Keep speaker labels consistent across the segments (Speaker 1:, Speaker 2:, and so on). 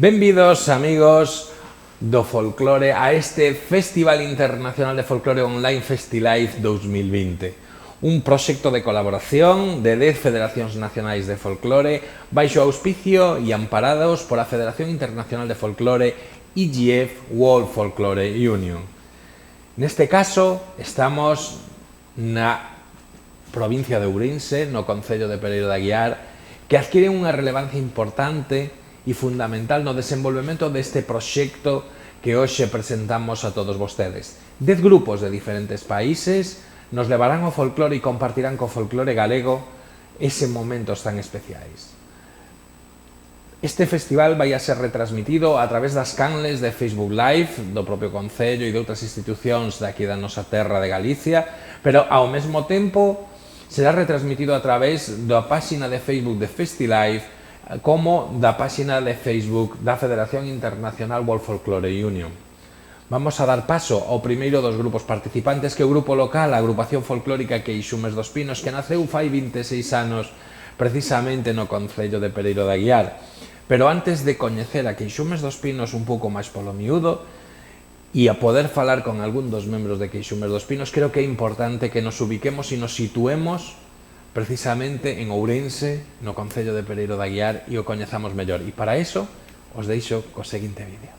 Speaker 1: Benvidos, amigos do folclore, a este Festival Internacional de Folclore Online FestiLive 2020. Un proxecto de colaboración de 10 federacións nacionais de folclore baixo auspicio e amparados por a Federación Internacional de Folclore IGF World Folklore Union. Neste caso, estamos na provincia de Ourense, no concello de Pereiro de Aguiar, que adquire unha relevancia importante e fundamental no desenvolvemento deste proxecto que hoxe presentamos a todos vostedes. 10 grupos de diferentes países nos levarán ao folclore e compartirán co folclore galego ese momentos tan especiais. Este festival vai a ser retransmitido a través das canles de Facebook Live do propio Concello e de outras institucións daqui da nosa terra de Galicia, pero ao mesmo tempo será retransmitido a través da páxina de Facebook de FestiLive como da páxina de Facebook da Federación Internacional World Folklore Union. Vamos a dar paso ao primeiro dos grupos participantes, que é o grupo local, a agrupación folclórica Queixumes dos Pinos, que naceu fai 26 anos precisamente no concello de Pereiro de Aguiar. Pero antes de coñecer a Queixumes dos Pinos un pouco máis polo miúdo e a poder falar con algún dos membros de Queixumes dos Pinos, creo que é importante que nos ubiquemos e nos situemos precisamente en Ourense, no concello de Pereiro de Aguiar, e o coñezamos mellor. E para iso, os deixo co seguinte vídeo.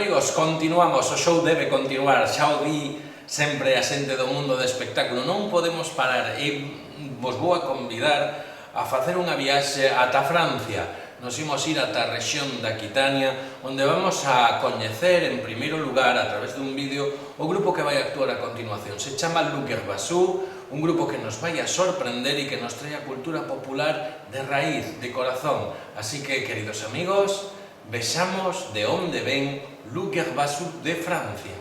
Speaker 1: amigos, continuamos, o show debe continuar, xa o di sempre a xente do mundo do espectáculo, non podemos parar e vos vou a convidar a facer unha viaxe ata Francia. Nos imos ir ata a rexión da Aquitania, onde vamos a coñecer en primeiro lugar, a través dun vídeo, o grupo que vai actuar a continuación. Se chama Luker Basú, un grupo que nos vai a sorprender e que nos trae a cultura popular de raíz, de corazón. Así que, queridos amigos, vexamos de onde ven Luker Basú de Francia.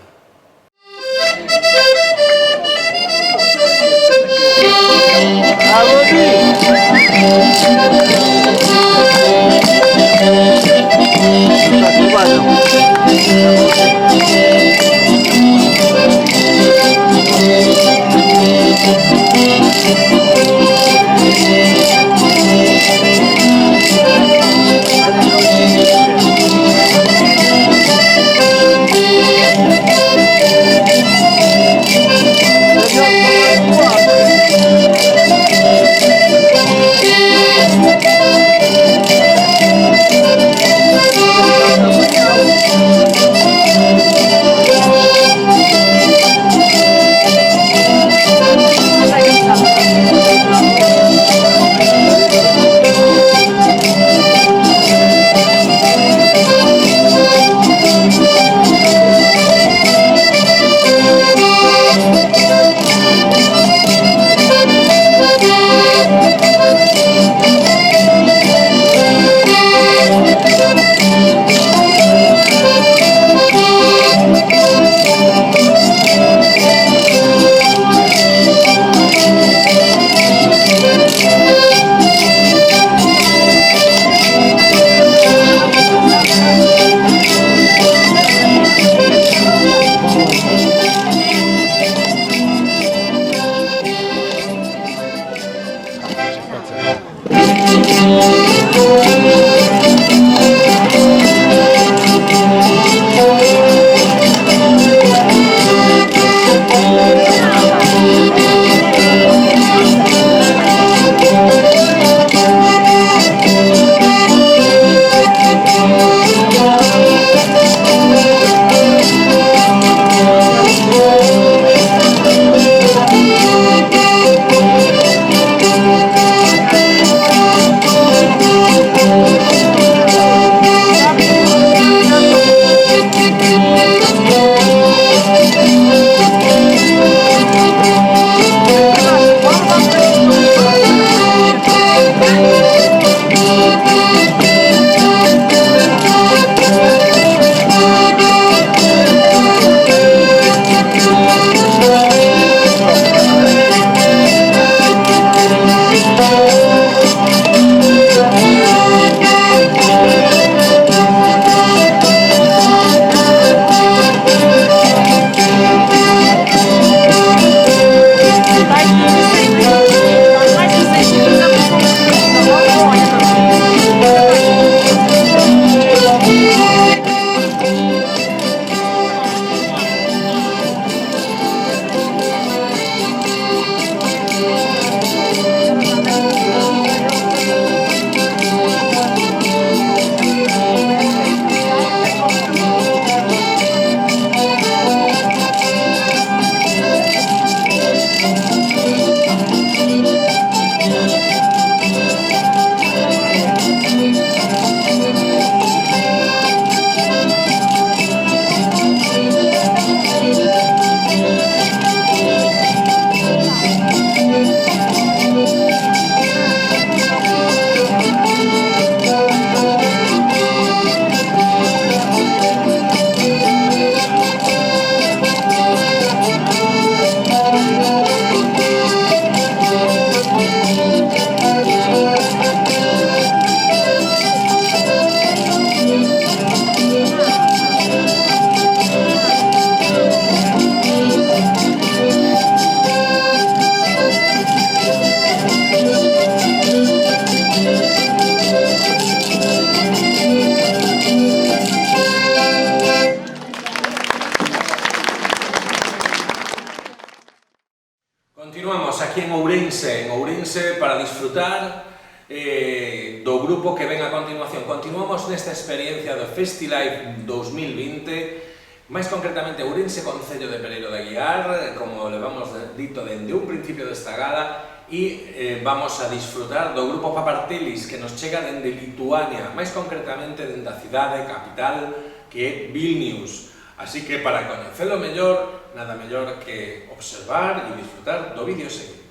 Speaker 1: continuación continuamos nesta experiencia do FestiLive 2020, máis concretamente Ourense Concello de Pereiro de Aguiar, como levamos dito dende un principio desta gala, e vamos a disfrutar do grupo Papartelis que nos chega dende Lituania, máis concretamente dende a cidade capital que é Vilnius. Así que para coñecelo mellor, nada mellor que observar e disfrutar do vídeo seguinte.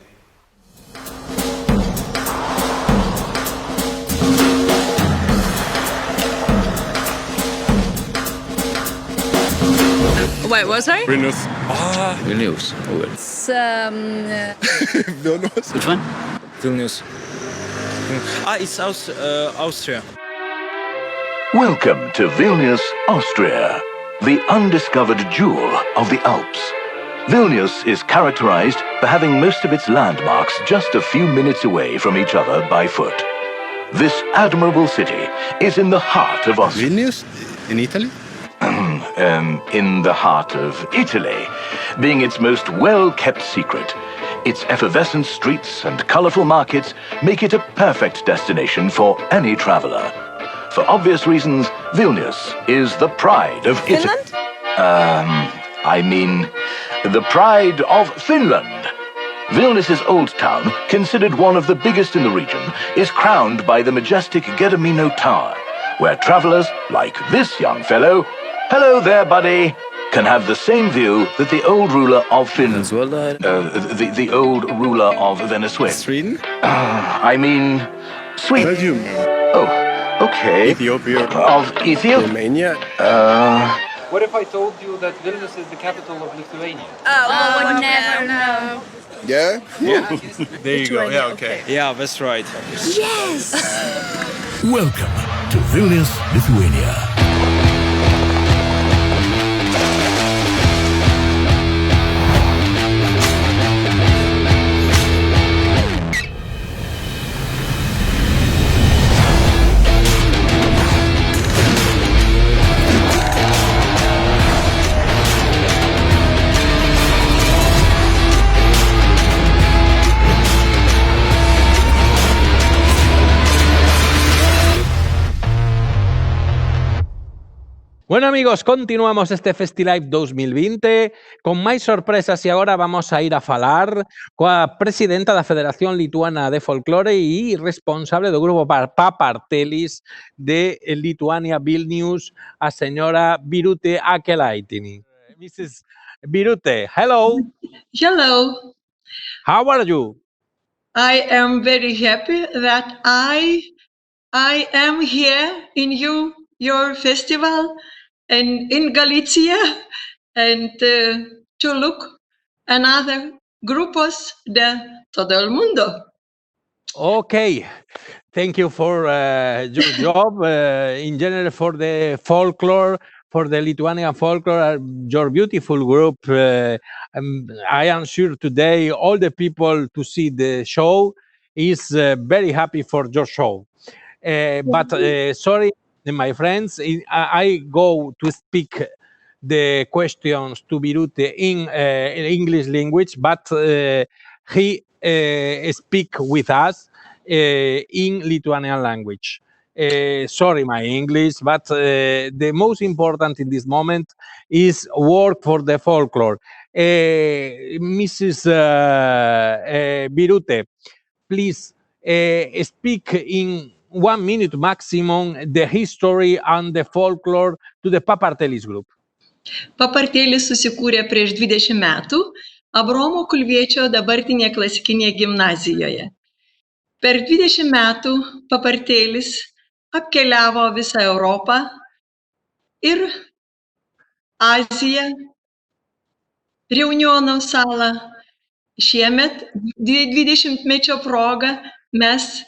Speaker 2: Wait, what, sorry?
Speaker 3: Vilnius.
Speaker 4: Vilnius.
Speaker 2: It's,
Speaker 3: Vilnius.
Speaker 4: Which one?
Speaker 3: Vilnius. It's Austria.
Speaker 5: Welcome to Vilnius, Austria, the undiscovered jewel of the Alps. Vilnius is characterized for having most of its landmarks just a few minutes away from each other by foot. This admirable city is in the heart of Austria.
Speaker 3: Vilnius? In Italy?
Speaker 5: In the heart of Italy, being its most well-kept secret. Its effervescent streets and colorful markets make it a perfect destination for any traveler. For obvious reasons, Vilnius is the pride of Italy. The pride of Finland. Vilnius's old town, considered one of the biggest in the region, is crowned by the majestic Gedimino Tower, where travelers like this young fellow, hello there, buddy, can have the same view that the old ruler of Finland, the old ruler of Venezuela.
Speaker 3: Sweden?
Speaker 5: Sweden.
Speaker 3: Belgium.
Speaker 5: Oh, okay.
Speaker 3: Ethiopia.
Speaker 5: Of Ethiopia.
Speaker 3: Romania.
Speaker 6: What if I told you that Vilnius is the capital of Lithuania?
Speaker 2: oh, never, no.
Speaker 3: Yeah?
Speaker 6: There you go. Yeah, okay.
Speaker 3: Yeah, that's right.
Speaker 2: Yes!
Speaker 7: Welcome to Vilnius, Lithuania.
Speaker 1: Bueno amigos, continuamos este FestiLive 2020 con máis sorpresas e agora vamos a ir a falar coa presidenta da Federación Lituana de Folclore e responsable do grupo Papartelis de Lituania Vilnius, a señora Birute Akelaitini. Mrs. Birute, hello.
Speaker 8: Hello.
Speaker 1: How are you?
Speaker 8: I am very happy that I am here in your festival and in Galicia and to look another grupos de todo el mundo.
Speaker 1: Okay, thank you for your job in general for the folklore, for the Lithuanian folklore, your beautiful group. I am sure today all the people to see the show is very happy for your show. But sorry, my friends, I go to speak the questions to Birute in English language, but he speak with us in Lithuanian language. Sorry, my English, but the most important in this moment is work for the folklore. Mrs. Birute, please speak in 1 minute maximum the history and the folklore to the Papartelis group.
Speaker 8: Papartelis susikūrė prieš 20 metų Abromo Kulviečio dabartinėje klasikinėje gimnazijoje. Per 20 metų Papartelis apkeliavo visą Europą ir Aziją, Reunjono salą. Šiemet 20-mečio proga mes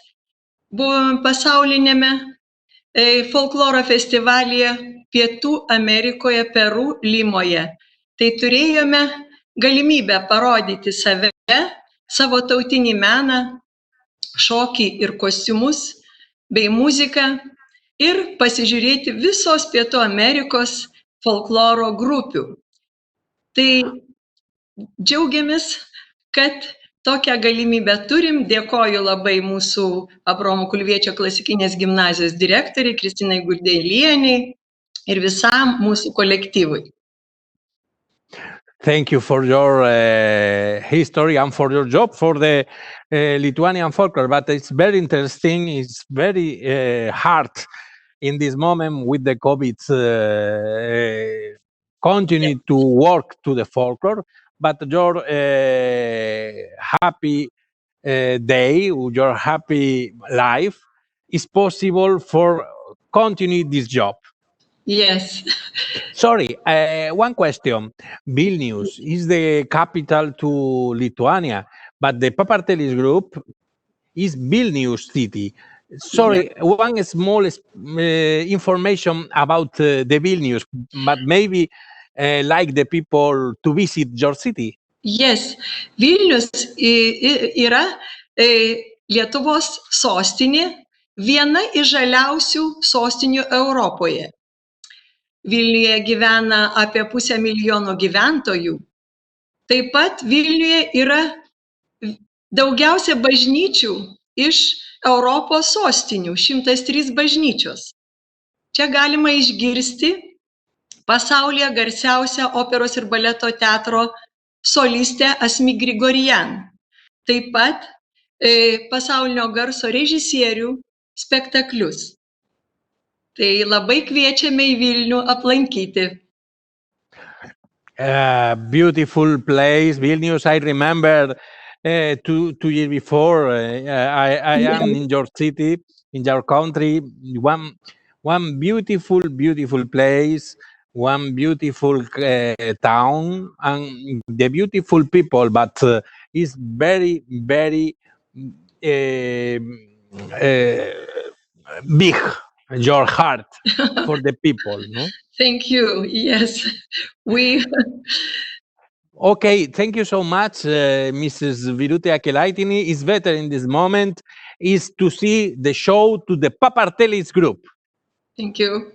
Speaker 8: buvome pasaulinėme folkloro festivalyje Pietų Amerikoje, Peru, Limoje. Tai turėjome galimybę parodyti save, savo tautinį meną, šokį ir kostiumus, bei muziką ir pasižiūrėti visos Pietų Amerikos folkloro grupių. Tai džiaugiamės, kad tokią galimybę turim. Dėkoju labai mūsų Abraomo Kulviečio klasikinės gimnazijos direktoriai Kristinai Gurdeilienei ir visam mūsų kolektyvui.
Speaker 1: Thank you for your history and for your job for the Lithuanian folklore. But it's very interesting. It's very hard in this moment with the COVID. Continue to work to the folklore, but your happy day, your happy life is possible for continue this job.
Speaker 8: Yes.
Speaker 1: Sorry, one question. Vilnius is the capital to Lithuania, but the Papartelis group is Vilnius city. Sorry, one small information about the Vilnius, but maybe like the people to visit your city.
Speaker 8: Yes. Vilnius yra Lietuvos sostinė, viena iš žaliausių sostinių Europoje. Vilniuje gyvena apie 500 000 gyventojų. Taip pat Vilniuje yra daugiausia bažnyčių iš Europos sostinių, 103 bažnyčios. Čia galima išgirsti pasaulyje garsiausią operos ir baleto teatro solistę Asmik Grigorian. Taip pat pasaulinio garso režisierių spektaklius. Tai labai kviečiame į Vilnių aplankyti.
Speaker 1: Beautiful place, Vilnius. I remember 2 years before I am in your city, in your country. One beautiful place, one beautiful town, and the beautiful people. But it's very, very big. Your heart for the people, no?
Speaker 8: Thank you. Yes, we.
Speaker 1: Okay, thank you so much, Mrs. Virute Akelaitini. It's better in this moment is to see the show to the Papartelis group.
Speaker 8: Thank you.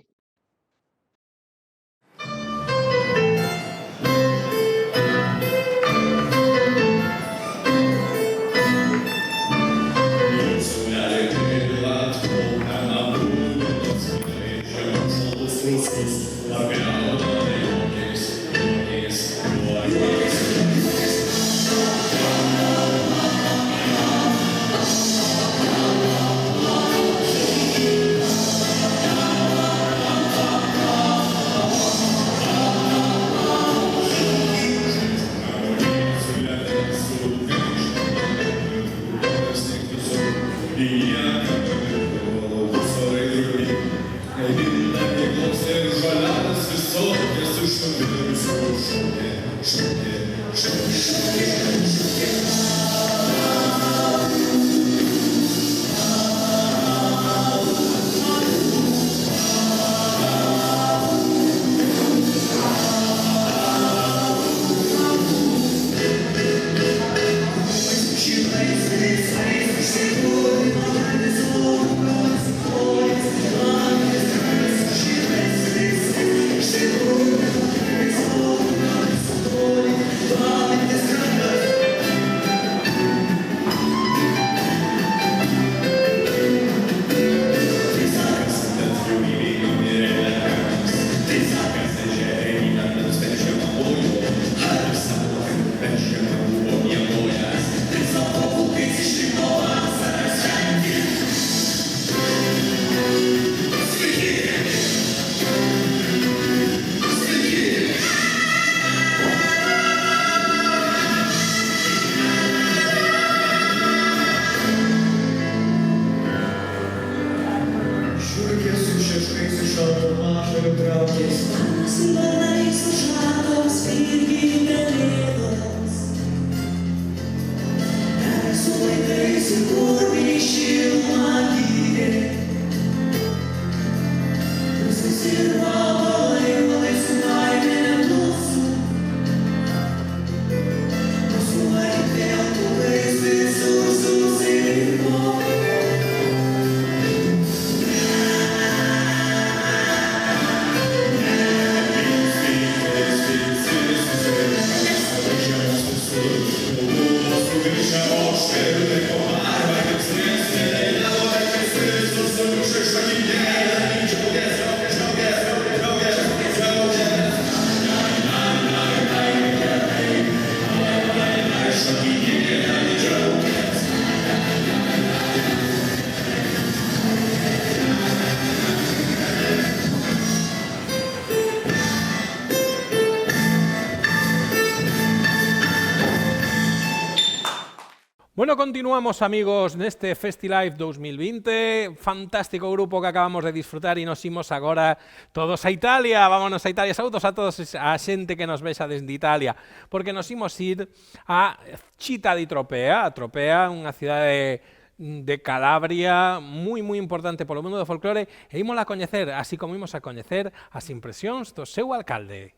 Speaker 1: Bueno, continuamos, amigos, neste FestiLive 2020, fantástico grupo que acabamos de disfrutar e nos imos agora todos a Italia. Vámonos a Italia, saúdos a todos a xente que nos vexa desde Italia, porque nos imos ir a Città di Tropea. A Tropea, unha cidade de Calabria moi importante polo mundo do folclore, e ímola a coñecer, así como imos a coñecer as impresións do seu alcalde.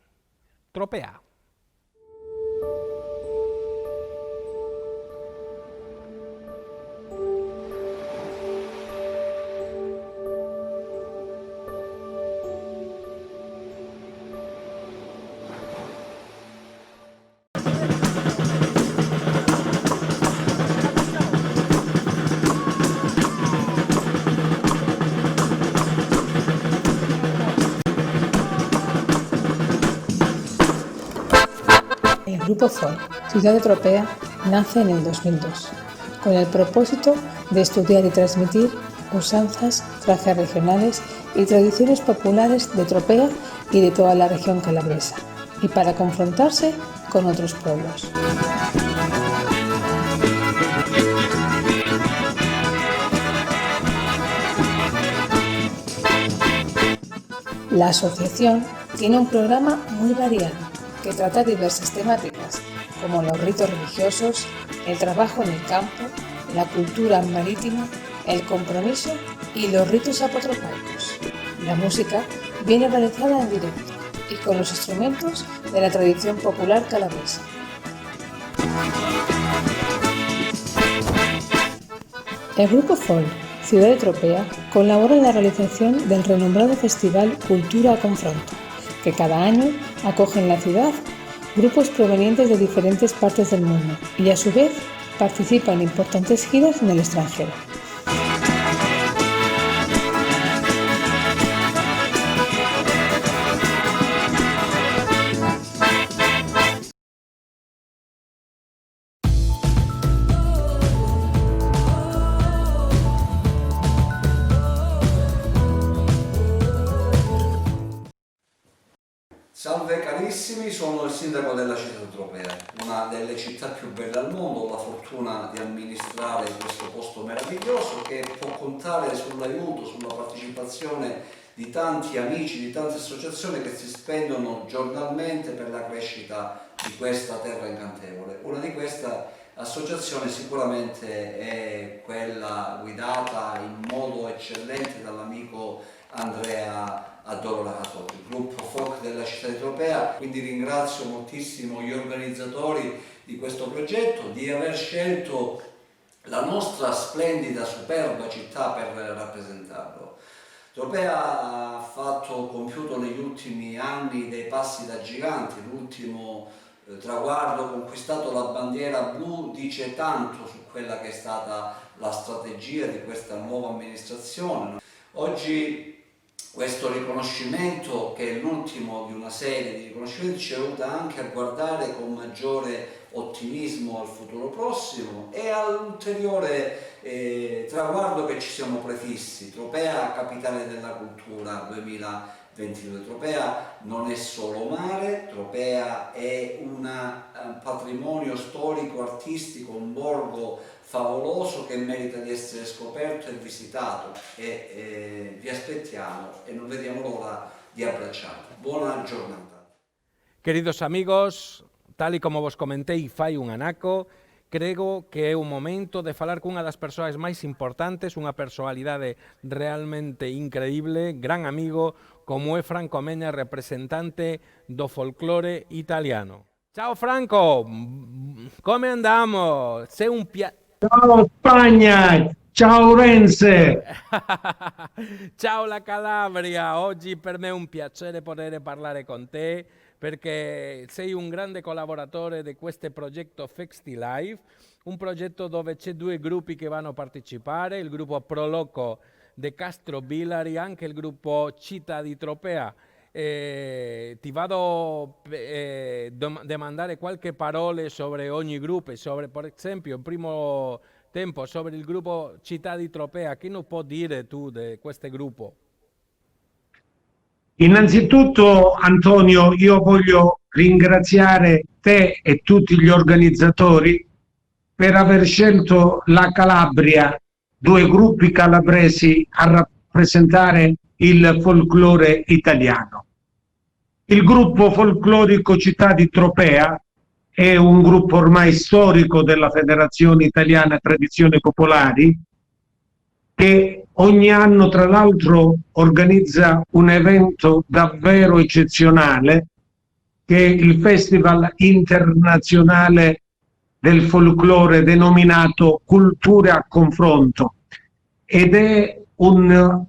Speaker 1: Tropea.
Speaker 4: El Grupo Folk Ciudad de Tropea nace en el 2002, con el propósito de estudiar y transmitir usanzas, trajes regionales y tradiciones populares de Tropea y de toda la región calabresa, y para confrontarse con otros pueblos. La asociación tiene un programa muy variado que trata diversas temáticas, como los ritos religiosos, el trabajo en el campo, la cultura marítima, el compromiso y los ritos apotropaicos. La música viene realizada en directo y con los instrumentos de la tradición popular calabresa. El Grupo Folk Ciudad de Tropea colabora en la realización del renombrado festival Cultura a Confronto, que cada año acoge en la ciudad grupos provenientes de diferentes partes del mundo y a su vez participa en importantes giras en el extranjero.
Speaker 9: Salve carissimi, sono il sindaco della città di Tropea, una delle città più belle al mondo. Ho la fortuna di amministrare questo posto meraviglioso che può contare sull'aiuto, sulla partecipazione di tanti amici, di tante associazioni che si spendono giornalmente per la crescita di questa terra incantevole. Una di queste associazioni sicuramente è quella guidata in modo eccellente dall'amico Andrea Addolorato, il gruppo folk della città di Tropea. Quindi ringrazio moltissimo gli organizzatori di questo progetto di aver scelto la nostra splendida, superba città per rappresentarlo. Tropea ha compiuto negli ultimi anni dei passi da gigante. L'ultimo traguardo conquistato, la bandiera blu, dice tanto su quella che è stata la strategia di questa nuova amministrazione. Oggi questo riconoscimento, che è l'ultimo di una serie di riconoscimenti, ci aiuta anche a guardare con maggiore ottimismo al futuro prossimo e all'ulteriore traguardo che ci siamo prefissi. Tropea, capitale della cultura 2022. Tropea non è solo mare, Tropea è un patrimonio storico, artistico, un borgo favoloso che merita di essere scoperto e visitato, e vi aspettiamo e non vediamo l'ora di abbracciarvi. Buona giornata.
Speaker 1: Queridos amigos, tal e como vos comentei fai un anaco, creo que é o momento de falar cunha das persoas máis importantes, unha personalidade realmente increíble, gran amigo, como é Franco Meña, representante do folclore italiano. Ciao Franco, come andamos? Sei un
Speaker 10: Ciao Spagna, ciao Renze.
Speaker 1: Ciao la Calabria, oggi per me è un piacere poter parlare con te, perché sei un grande collaboratore di questo progetto FestiLive, un progetto dove c'è due gruppi che vanno a partecipare, il gruppo Proloco di Castrovillari, anche il gruppo Città di Tropea. Ti vado a domandare qualche parola sobre ogni gruppo, sobre, per esempio, in primo tempo, sobre il gruppo Città di Tropea. Che non puoi dire tu di questo gruppo?
Speaker 10: Innanzitutto, Antonio, io voglio ringraziare te e tutti gli organizzatori per aver scelto la Calabria, 2 gruppi calabresi a rappresentare il folklore italiano. Il gruppo folclorico Città di Tropea è un gruppo ormai storico della Federazione Italiana Tradizioni Popolari, che ogni anno tra l'altro organizza un evento davvero eccezionale, che è il Festival Internazionale del Folklore denominato Culture a Confronto, ed è un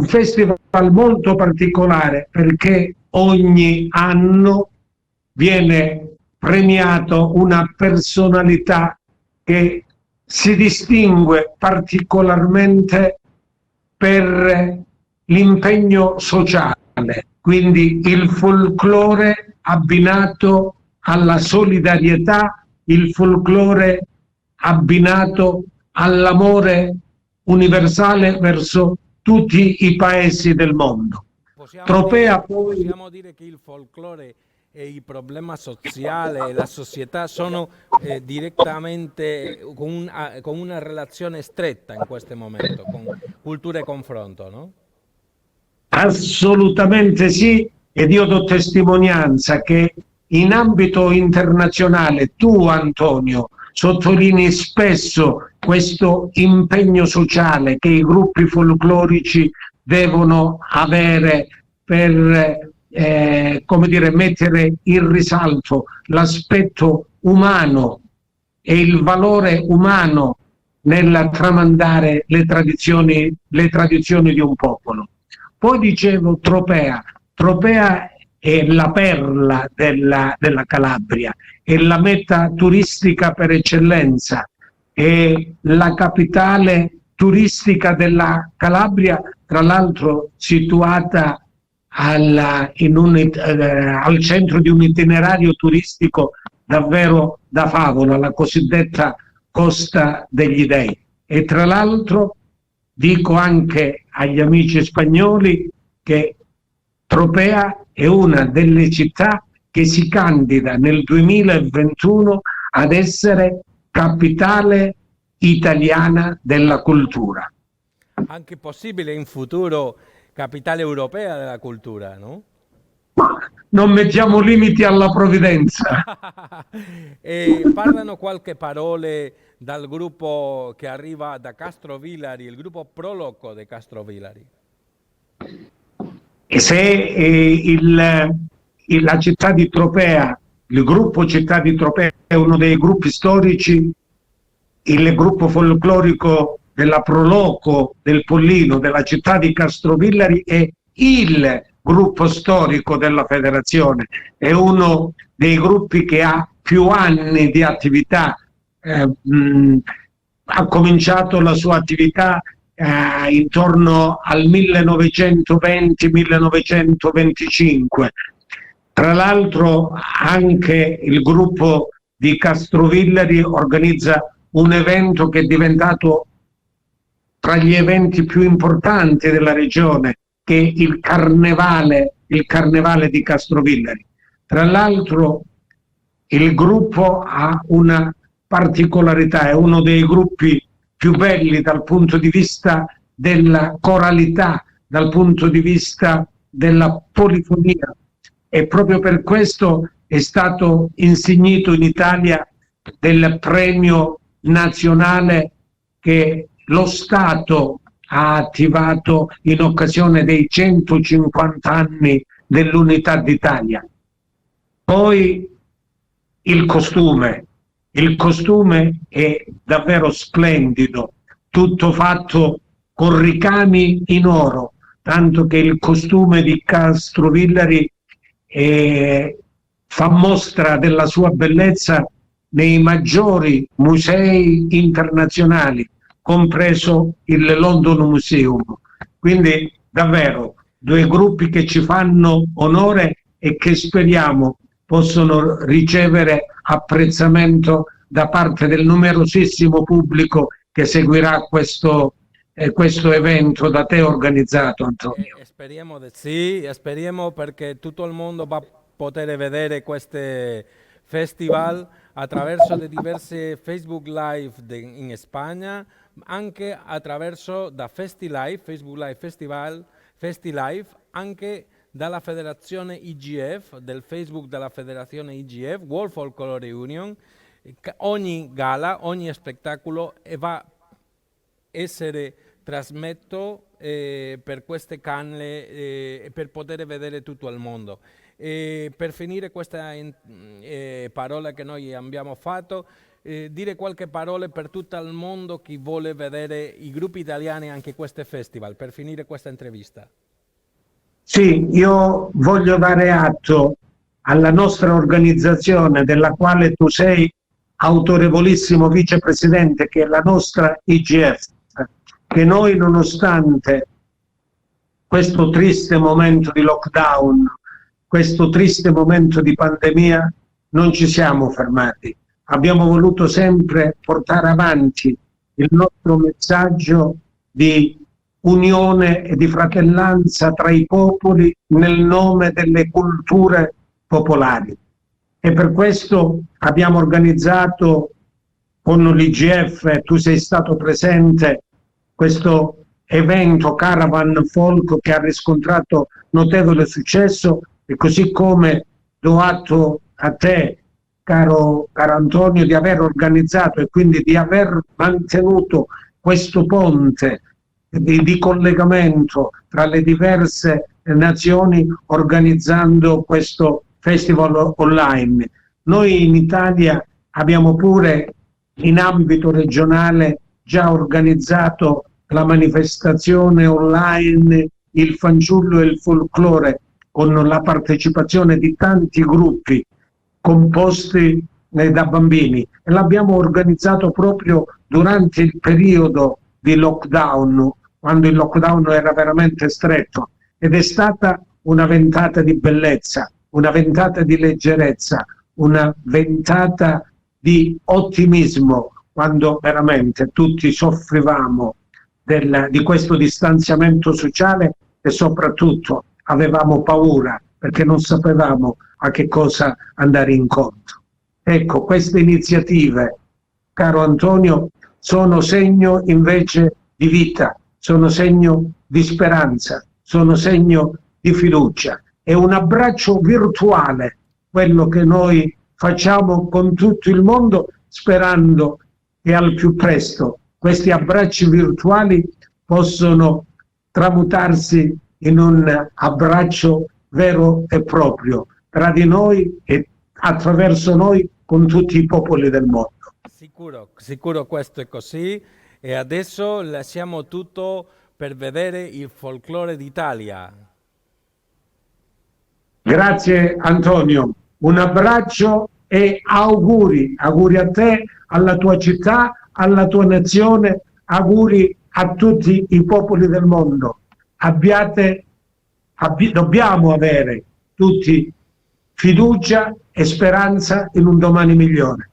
Speaker 10: festival molto particolare perché ogni anno viene premiato una personalità che si distingue particolarmente per l'impegno sociale, quindi il folklore abbinato alla solidarietà, il folklore abbinato all'amore universale verso tutti i paesi del mondo.
Speaker 1: Possiamo dire che il folklore e il problema sociale e la società sono direttamente con una relazione stretta in questo momento, con cultura e confronto, no?
Speaker 10: Assolutamente sì, ed io do testimonianza che in ambito internazionale tu, Antonio, sottolinei spesso questo impegno sociale che i gruppi folclorici devono avere per come dire, mettere in risalto l'aspetto umano e il valore umano nel tramandare le tradizioni di un popolo. Poi dicevo Tropea è la perla della Calabria, è la meta turistica per eccellenza, è la capitale turistica della Calabria, tra l'altro situata al centro di un itinerario turistico davvero da favola, la cosiddetta Costa degli Dei. E tra l'altro dico anche agli amici spagnoli che Tropea è una delle città che si candida nel 2021 ad essere capitale italiana della cultura.
Speaker 1: Anche possibile in futuro capitale europea della cultura, no?
Speaker 10: Ma non mettiamo limiti alla provvidenza.
Speaker 1: Parlano qualche parole dal gruppo che arriva da Castrovillari, il gruppo Proloco di Castrovillari.
Speaker 10: E se la città di Tropea, il gruppo Città di Tropea è uno dei gruppi storici, il gruppo folclorico della Proloco, del Pollino, della città di Castrovillari è il gruppo storico della federazione, è uno dei gruppi che ha più anni di attività, ha cominciato la sua attività intorno al 1920-1925. Tra l'altro anche il gruppo di Castrovillari organizza un evento che è diventato tra gli eventi più importanti della regione, che è il Carnevale di Castrovillari. Tra l'altro il gruppo ha una particolarità, è uno dei gruppi più belli dal punto di vista della coralità, dal punto di vista della polifonia, e proprio per questo è stato insignito in Italia del premio nazionale che lo Stato ha attivato in occasione dei 150 anni dell'Unità d'Italia. Poi il costume è davvero splendido, tutto fatto con ricami in oro, tanto che il costume di Castrovillari fa mostra della sua bellezza nei maggiori musei internazionali, compreso il London Museum. Quindi davvero 2 gruppi che ci fanno onore e che speriamo possono ricevere apprezzamento da parte del numerosissimo pubblico che seguirà questo evento da te organizzato, Antonio.
Speaker 1: Speriamo di sì, speriamo perché tutto il mondo va a poter vedere questo festival attraverso le diverse Facebook Live in Spagna, anche attraverso da FestiLive, Facebook Live Festival, FestiLive, anche dalla federazione IGF, del Facebook della federazione IGF, World Folklore Union. Ogni gala, ogni spettacolo va a essere trasmesso per queste canle per poter vedere tutto il mondo. Per finire questa parola che noi abbiamo fatto, dire qualche parola per tutto il mondo chi vuole vedere i gruppi italiani anche queste festival, per finire questa intervista.
Speaker 10: Sì, io voglio dare atto alla nostra organizzazione, della quale tu sei autorevolissimo vicepresidente, che è la nostra IGF, che noi, nonostante questo triste momento di lockdown, questo triste momento di pandemia, non ci siamo fermati. Abbiamo voluto sempre portare avanti il nostro messaggio di unione e di fratellanza tra i popoli nel nome delle culture popolari. E per questo abbiamo organizzato con l'IGF, tu sei stato presente, questo evento Caravan Folk che ha riscontrato notevole successo, e così come do atto a te, caro Antonio, di aver organizzato e quindi di aver mantenuto questo ponte di collegamento tra le diverse nazioni organizzando questo festival online. Noi in Italia abbiamo pure in ambito regionale già organizzato la manifestazione online Il Fanciullo e il Folklore, con la partecipazione di tanti gruppi composti da bambini, e l'abbiamo organizzato proprio durante il periodo di lockdown, quando il lockdown era veramente stretto, ed è stata una ventata di bellezza, una ventata di leggerezza, una ventata di ottimismo, quando veramente tutti soffrivamo di questo distanziamento sociale e soprattutto avevamo paura perché non sapevamo a che cosa andare incontro. Ecco, queste iniziative, caro Antonio, sono segno invece di vita, sono segno di speranza, sono segno di fiducia. È un abbraccio virtuale quello che noi facciamo con tutto il mondo, sperando che al più presto questi abbracci virtuali possono tramutarsi in un abbraccio vero e proprio tra di noi e attraverso noi con tutti i popoli del mondo.
Speaker 1: Sicuro questo è così, e adesso lasciamo tutto per vedere il folklore d'Italia.
Speaker 10: Grazie Antonio, un abbraccio e auguri a te, alla tua città, alla tua nazione, auguri a tutti i popoli del mondo. Dobbiamo avere tutti fiducia e speranza in un domani migliore.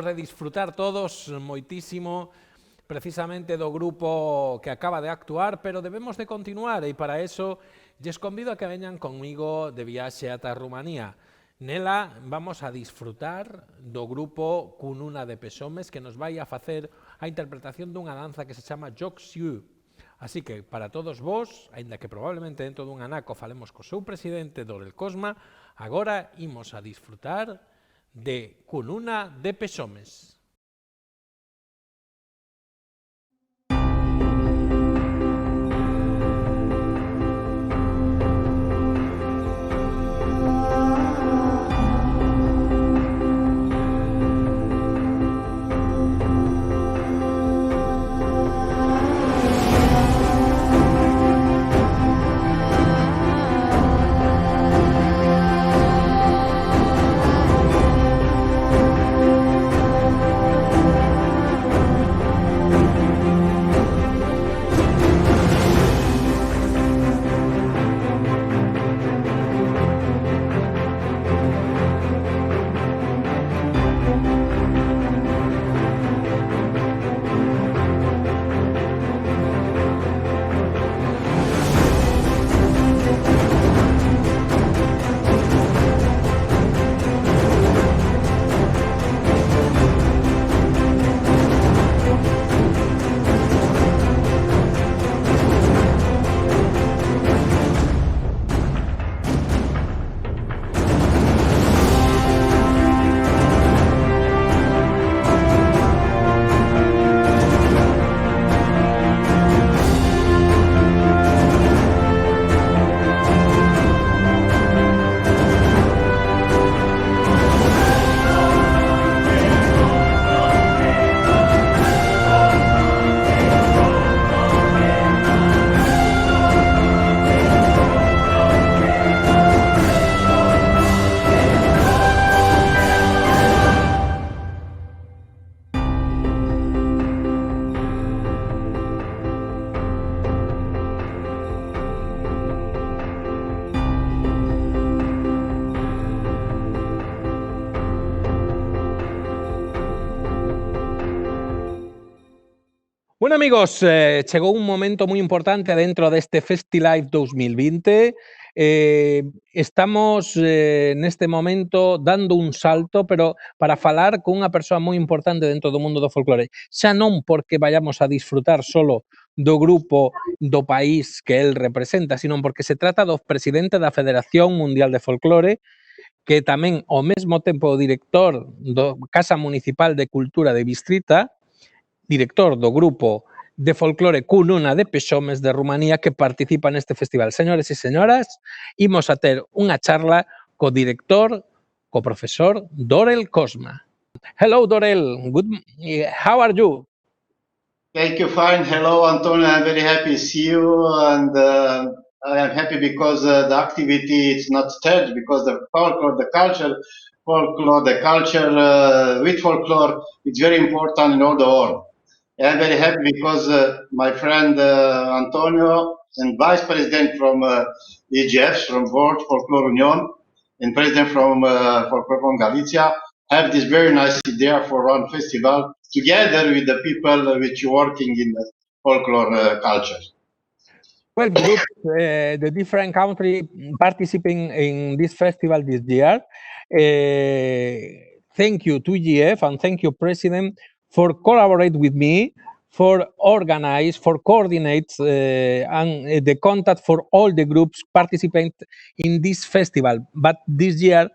Speaker 1: Acabamos de disfrutar todos moitísimo precisamente do grupo que acaba de actuar, pero debemos de continuar e para eso lles convido a que veñan conmigo de viaxe ata Rumanía. Nela vamos a disfrutar do grupo Cununa de Pesomes que nos vai a facer a interpretación dunha danza que se chama Joksiu. Así que, para todos vos, aínda que probablemente dentro dun anaco falemos co seu presidente Dorel Cosma, agora imos a disfrutar de Cununa de Pesomes. Bueno, amigos, chegou un momento moi importante dentro deste FestiLive 2020. Estamos neste momento dando un salto, pero para falar con unha persoa moi importante dentro do mundo do folclore. Xa non porque vayamos a disfrutar solo do grupo do país que el representa, sino porque se trata do presidente da Federación Mundial de Folclore, que tamén ao mesmo tempo o director do Casa Municipal de Cultura de Bistrita, director do grupo de folclore Cununa de Pesomes de Rumanía que participa neste festival. Señores e señoras, imos a ter unha charla co director, co profesor Dorel Cosma. Hello, Dorel. How are you?
Speaker 11: Thank you, fine. Hello, Antonio. I'm very happy to see you, and I am happy because the activity is not dead, because the folklore, the culture, with folklore, it's very important in all the world. I'm very happy because my friend Antonio and Vice President from EGF, from World Folklore Union, and President from Folklore from Galicia, have this very nice idea for one festival together with the people which are working in the folklore culture.
Speaker 1: Well, groups, the different countries participating in this festival this year. Thank you to EGF and thank you, President, for collaborate with me, for organize, for coordinate and the contact for all the groups participate in this festival. But this year,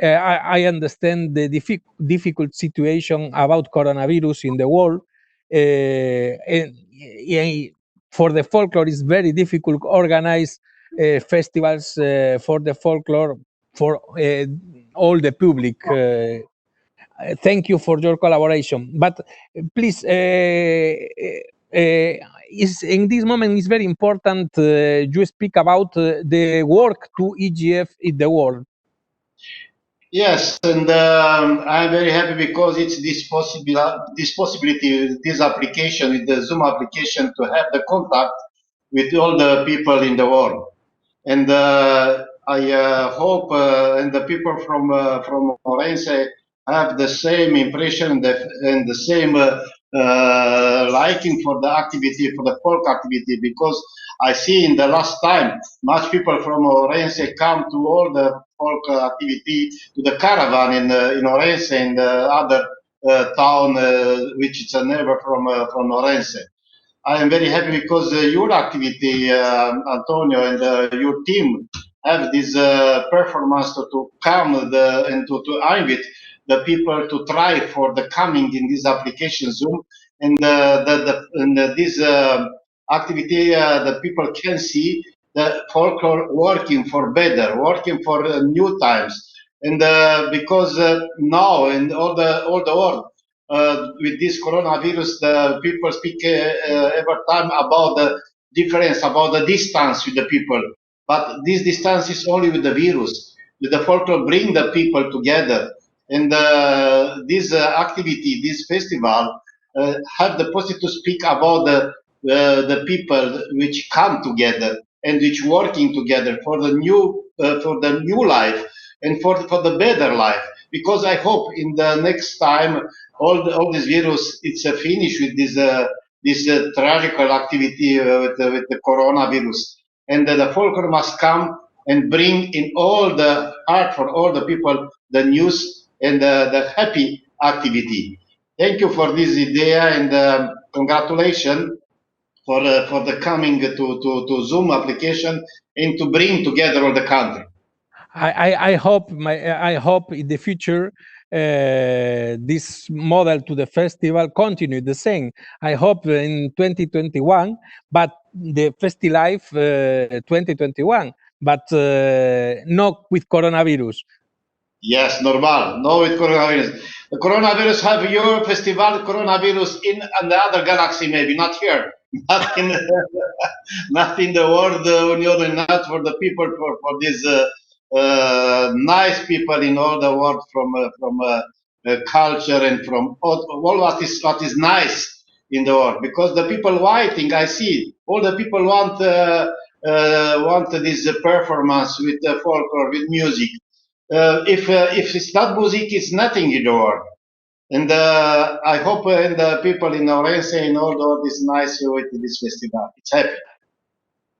Speaker 1: I understand the difficult situation about coronavirus in the world. And for the folklore, it's very difficult to organize festivals for the folklore for all the public. Thank you for your collaboration. But please, in this moment, it's very important you speak about the work to EGF in the world.
Speaker 11: Yes, and I'm very happy because it's this possibility, this application, the Zoom application, to have the contact with all the people in the world. And I hope, and the people from Orense, have the same impression and the same liking for the activity, for the folk activity, because I see in the last time much people from Orense come to all the folk activity, to the caravan in Orense and other town which is a neighbor from Orense. I am very happy because your activity, Antonio, and your team have this performance to come and to invite the people to try for the coming in this application Zoom, and this activity the people can see the folklore working for better, working for new times, and because now in all the world. With this coronavirus, the people speak every time about the difference, about the distance with the people. But this distance is only with the virus. With the folklore, bring the people together. And this activity, this festival, have the possibility to speak about the people which come together and which working together for the new life and for the better life. Because I hope in the next time all this virus it's a finish with this tragical activity with the coronavirus, and the folklore must come and bring in all the art for all the people the news and the happy activity. Thank you for this idea, and congratulations for the coming to Zoom application and to bring together all the country.
Speaker 1: I hope in the future this model to the festival continue the same. I hope in 2021, but the FestiLife 2021, but not with coronavirus.
Speaker 11: Yes, normal. No with coronavirus. The coronavirus have your festival coronavirus in another galaxy, maybe not here, not in not in the world union, not for the people, for these nice people in all the world from culture and from all what is nice in the world. Because the people waiting, I see all the people want this performance with folklore, with music. If it's not music, it's nothing in the world. And I hope the people in Orense and all the world is nice with this festival. It's happy.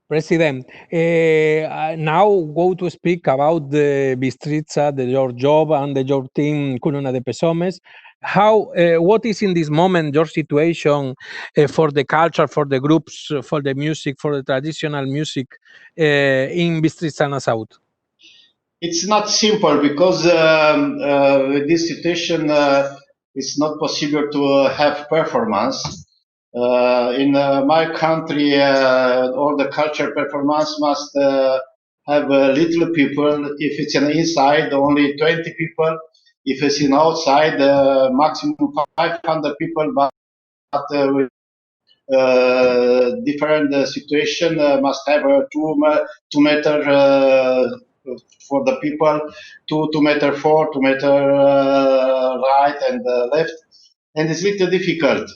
Speaker 1: President, now go to speak about the Bistritza, your job and your team, Cununa de Pesomes. How, what is in this moment your situation for the culture, for the groups, for the music, for the traditional music in Bistritza South?
Speaker 11: It's not simple because with this situation, it's not possible to have performance. In my country, all the culture performance must have little people. If it's an inside, only 20 people. If it's in outside, maximum 500 people. But with different situation, must have a 2 meter for the people, 2 meter 4, 2 meter right and left, and it's little difficult.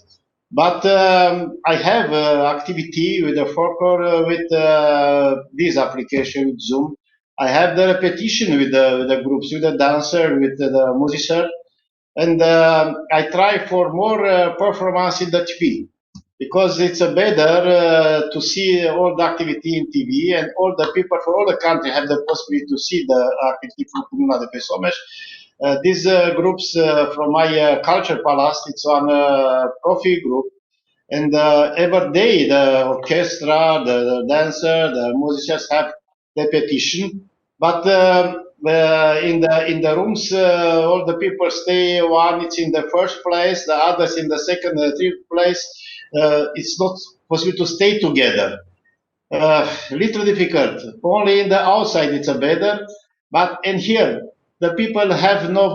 Speaker 11: But I have activity with the folklore with this application with Zoom. I have the repetition with the groups, with the dancer, with the musician, and I try for more performance in the TV because it's better to see all the activity in TV, and all the people for all the country have the possibility to see the activity from Cununa de Pesomes. These groups from my culture palace, it's one profi group, and every day the orchestra, the dancer, the musicians have repetition. But in the rooms, all the people stay. One is in the first place, the others in the second, third place. It's not possible to stay together. Little difficult. Only in the outside it's a better, but in here the people have no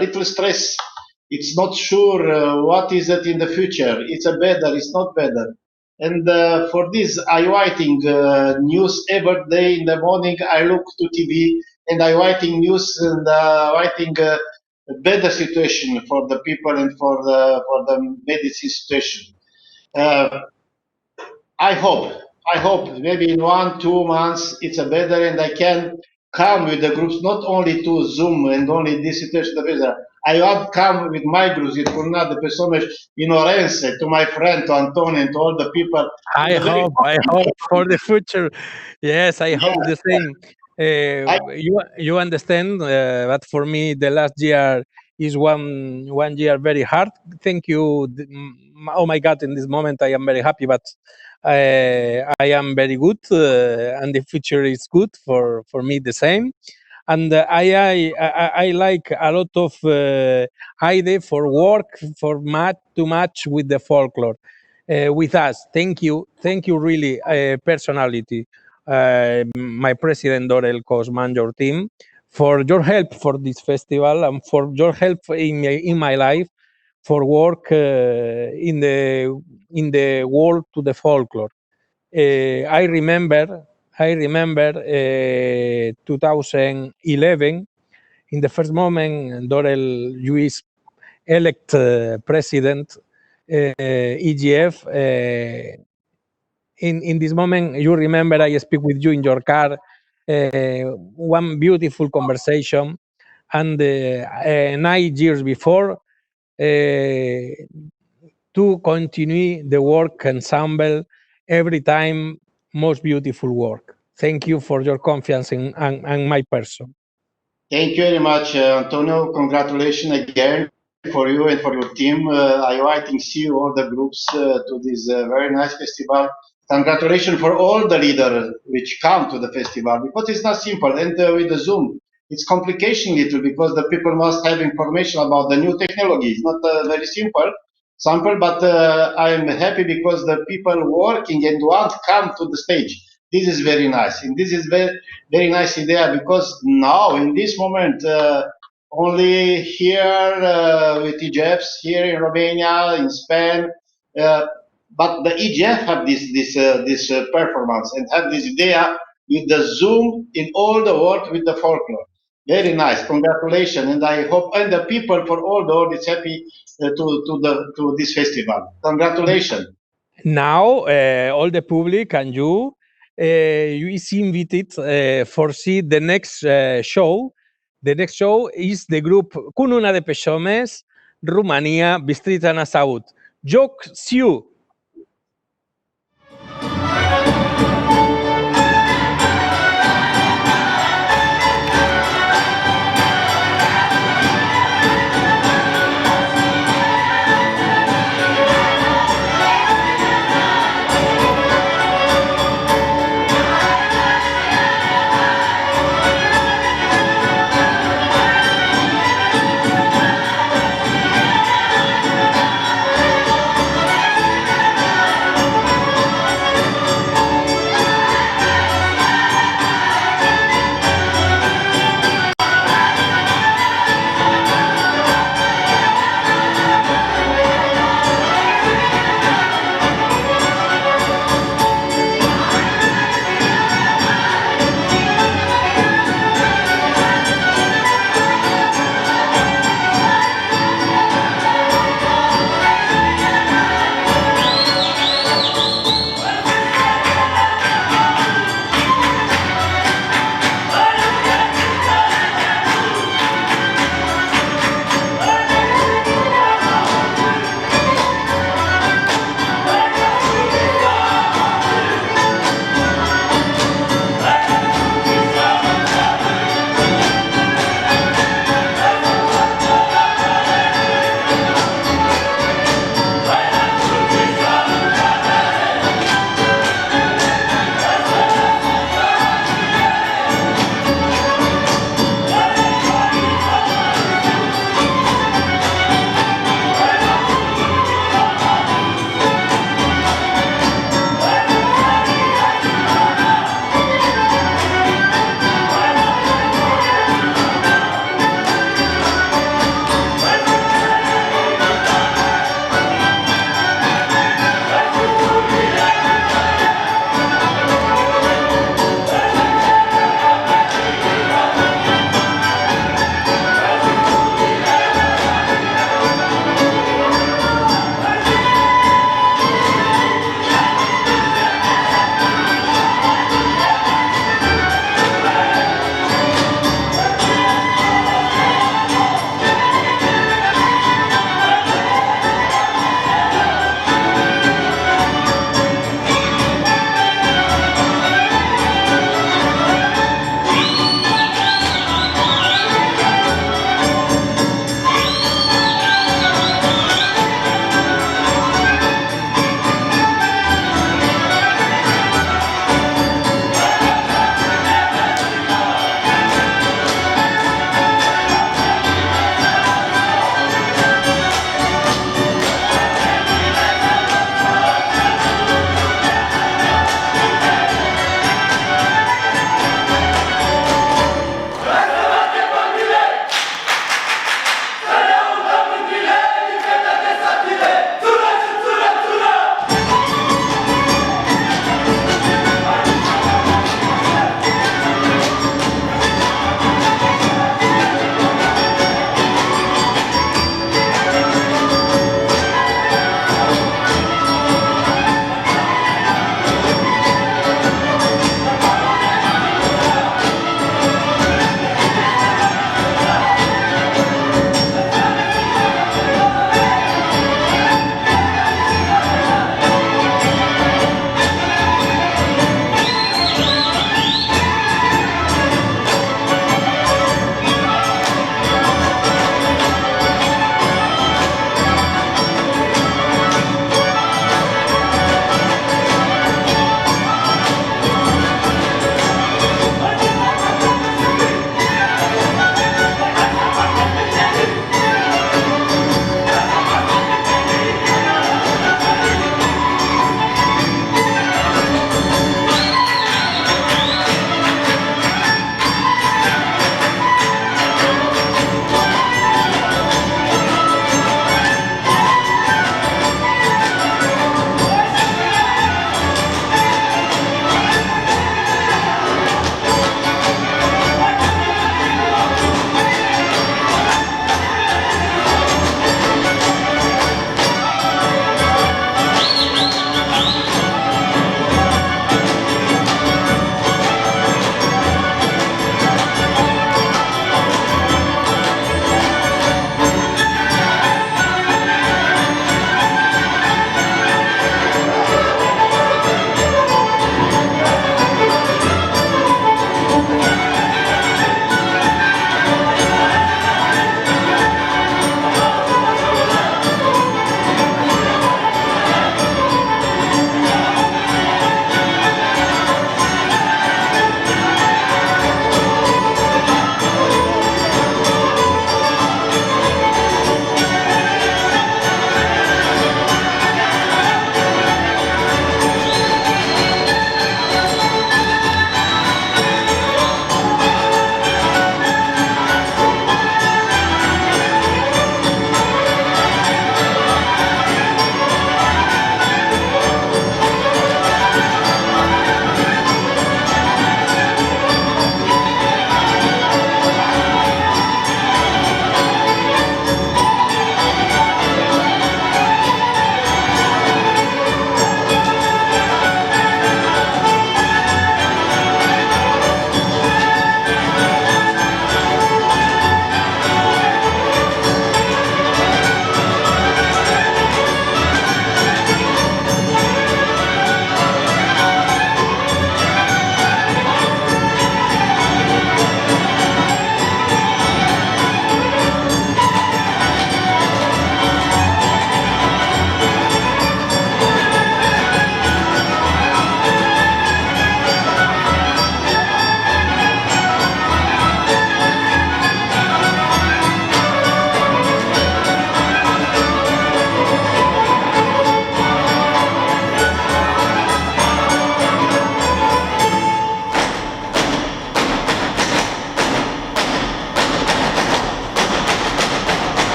Speaker 11: little stress. It's not sure what is it in the future. It's a better. It's not better. And for this, I writing news every day in the morning. I look to TV and I writing news and writing a better situation for the people and for the medicine situation. I hope maybe in 1-2 months it's a better, and I can come with the groups, not only to Zoom and only this situation. I want come with my groups, with Curnat, the personas in Orense, to my friend, to Antonio, and to all the people.
Speaker 1: I hope for the future. Yes, I hope the same. You understand that for me the last year is one year very hard. Thank you. Oh my God! In this moment, I am very happy, but I am very good, and the future is good for me the same. And I like a lot of idea for work for too much with the folklore with us. Thank you really personality, my president Dorel Cosman, your team, for your help for this festival and for your help in my life for work in the world to the folklore. I remember 2011, in the first moment Dorel Luis elect president EGF. In this moment, you remember I speak with you in your car, one beautiful conversation, and 9 years before, to continue the work ensemble every time most beautiful work. Thank you for your confidence in my person.
Speaker 11: Thank you very much, Antonio. Congratulations again for you and for your team. I inviting you all the groups to this very nice festival. Congratulations for all the leaders which come to the festival, because it's not simple. And with the Zoom, it's complication little, because the people must have information about the new technology. It's not very simple, but I'm happy because the people working and want to come to the stage. This is very nice, and this is very nice idea, because now in this moment only here with EGFs here in Romania, in Spain, but the EGF have this performance and have this idea with the Zoom in all the world with the folklore. Very nice, congratulations, and I hope and the people for all the world is happy to this festival. Congratulations.
Speaker 1: Now all the public and you is invited for see the next show. The next show is the group Cununa de Peșomes, Romania, Bistrița Năsăud. Joc Siu.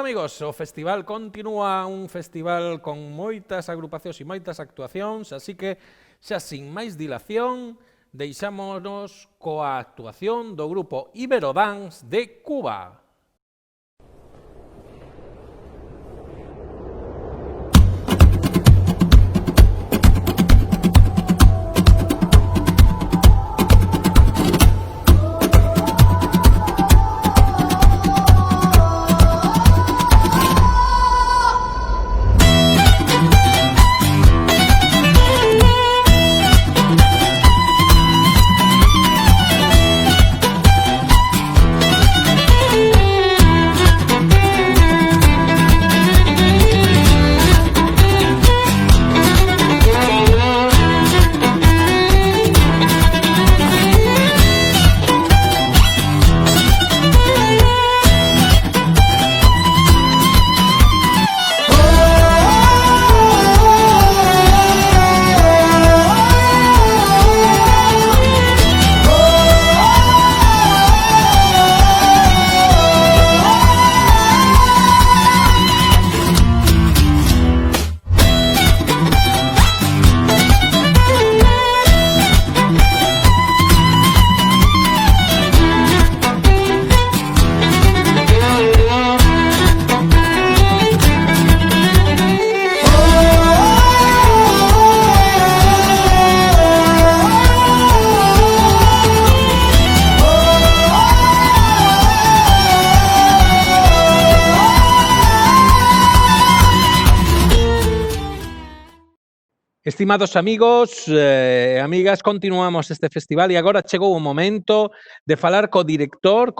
Speaker 1: amigos, o festival continúa, un festival con moitas agrupacións e moitas actuacións, así que xa sin máis dilación, deixámonos coa actuación do grupo Iberodance de Cuba. Estimados amigos e amigas, continuamos este festival e agora chegou o momento de falar co director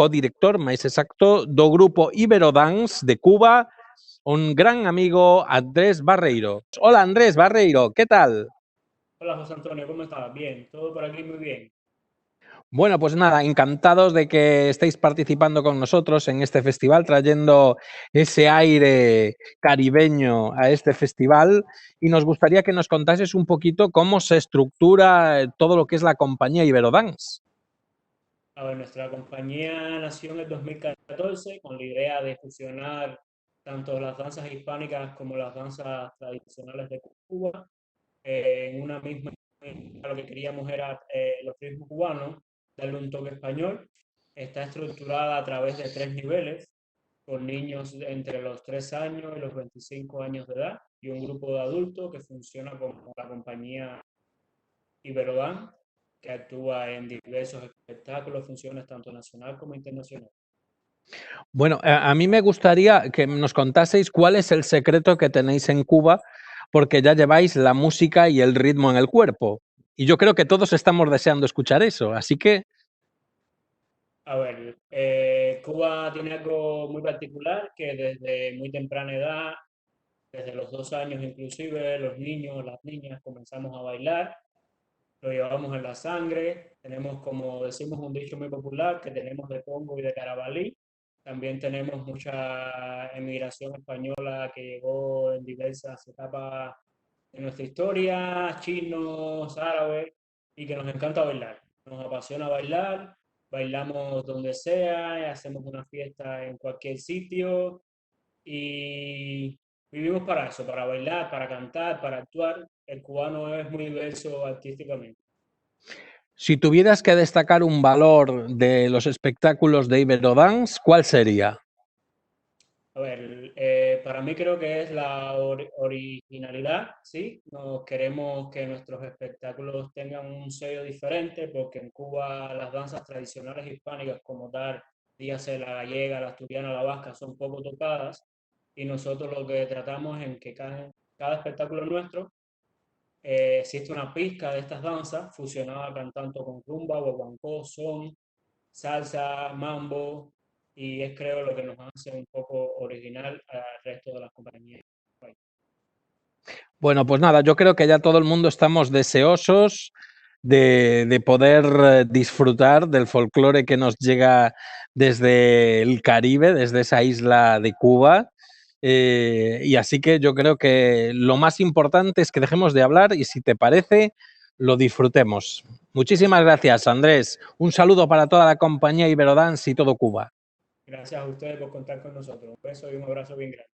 Speaker 1: máis exacto, do grupo Iberodance de Cuba, un gran amigo Andrés Barreiro. Hola Andrés Barreiro, ¿qué tal?
Speaker 12: Hola José Antonio, ¿cómo estás? Bien, todo por aquí muy bien.
Speaker 1: Bueno, pues nada, encantados de que estéis participando con nosotros en este festival, trayendo ese aire caribeño a este festival, y nos gustaría que nos contases un poquito cómo se estructura todo lo que es la compañía Iberodance.
Speaker 12: A ver, nuestra compañía nació en el 2014 con la idea de fusionar tanto las danzas hispánicas como las danzas tradicionales de Cuba en una misma. Lo que queríamos era los ritmos cubanos, darle un toque español. Está estructurada a través de 3 niveles, con niños entre los 3 años y los 25 años de edad, y un grupo de adultos que funciona como la compañía Iberodance, que actúa en diversos espectáculos, funciones tanto nacional como internacional.
Speaker 1: Bueno, a mí me gustaría que nos contaseis cuál es el secreto que tenéis en Cuba, porque ya lleváis la música y el ritmo en el cuerpo. Y yo creo que todos estamos deseando escuchar eso, así que...
Speaker 12: A ver, Cuba tiene algo muy particular, que desde muy temprana edad, desde los 2 años inclusive, los niños, las niñas comenzamos a bailar, lo llevamos en la sangre. Tenemos, como decimos, un dicho muy popular, que tenemos de Congo y de Carabalí. También tenemos mucha emigración española que llegó en diversas etapas de nuestra historia, chinos, árabes, y que nos encanta bailar. Nos apasiona bailar, bailamos donde sea, hacemos una fiesta en cualquier sitio y vivimos para eso, para bailar, para cantar, para actuar. El cubano es muy diverso artísticamente.
Speaker 1: Si tuvieras que destacar un valor de los espectáculos de Iberodance, ¿cuál sería?
Speaker 12: A ver, para mí creo que es la originalidad, ¿sí? Nos queremos que nuestros espectáculos tengan un sello diferente, porque en Cuba las danzas tradicionales hispánicas como tal, dígase la gallega, la asturiana, la vasca, son poco tocadas, y nosotros lo que tratamos es en que cada espectáculo nuestro existe una pizca de estas danzas fusionada tanto con rumba, guaguancó, son, salsa, mambo, y es creo lo que nos hace un poco original al resto de las compañías.
Speaker 1: Bueno, pues nada, yo creo que ya todo el mundo estamos deseosos de poder disfrutar del folclore que nos llega desde el Caribe, desde esa isla de Cuba. Y así que yo creo que lo más importante es que dejemos de hablar y, si te parece, lo disfrutemos. Muchísimas gracias, Andrés. Un saludo para toda la compañía Iberodance y todo Cuba.
Speaker 12: Gracias a ustedes por contar con nosotros. Un beso y un abrazo bien grande.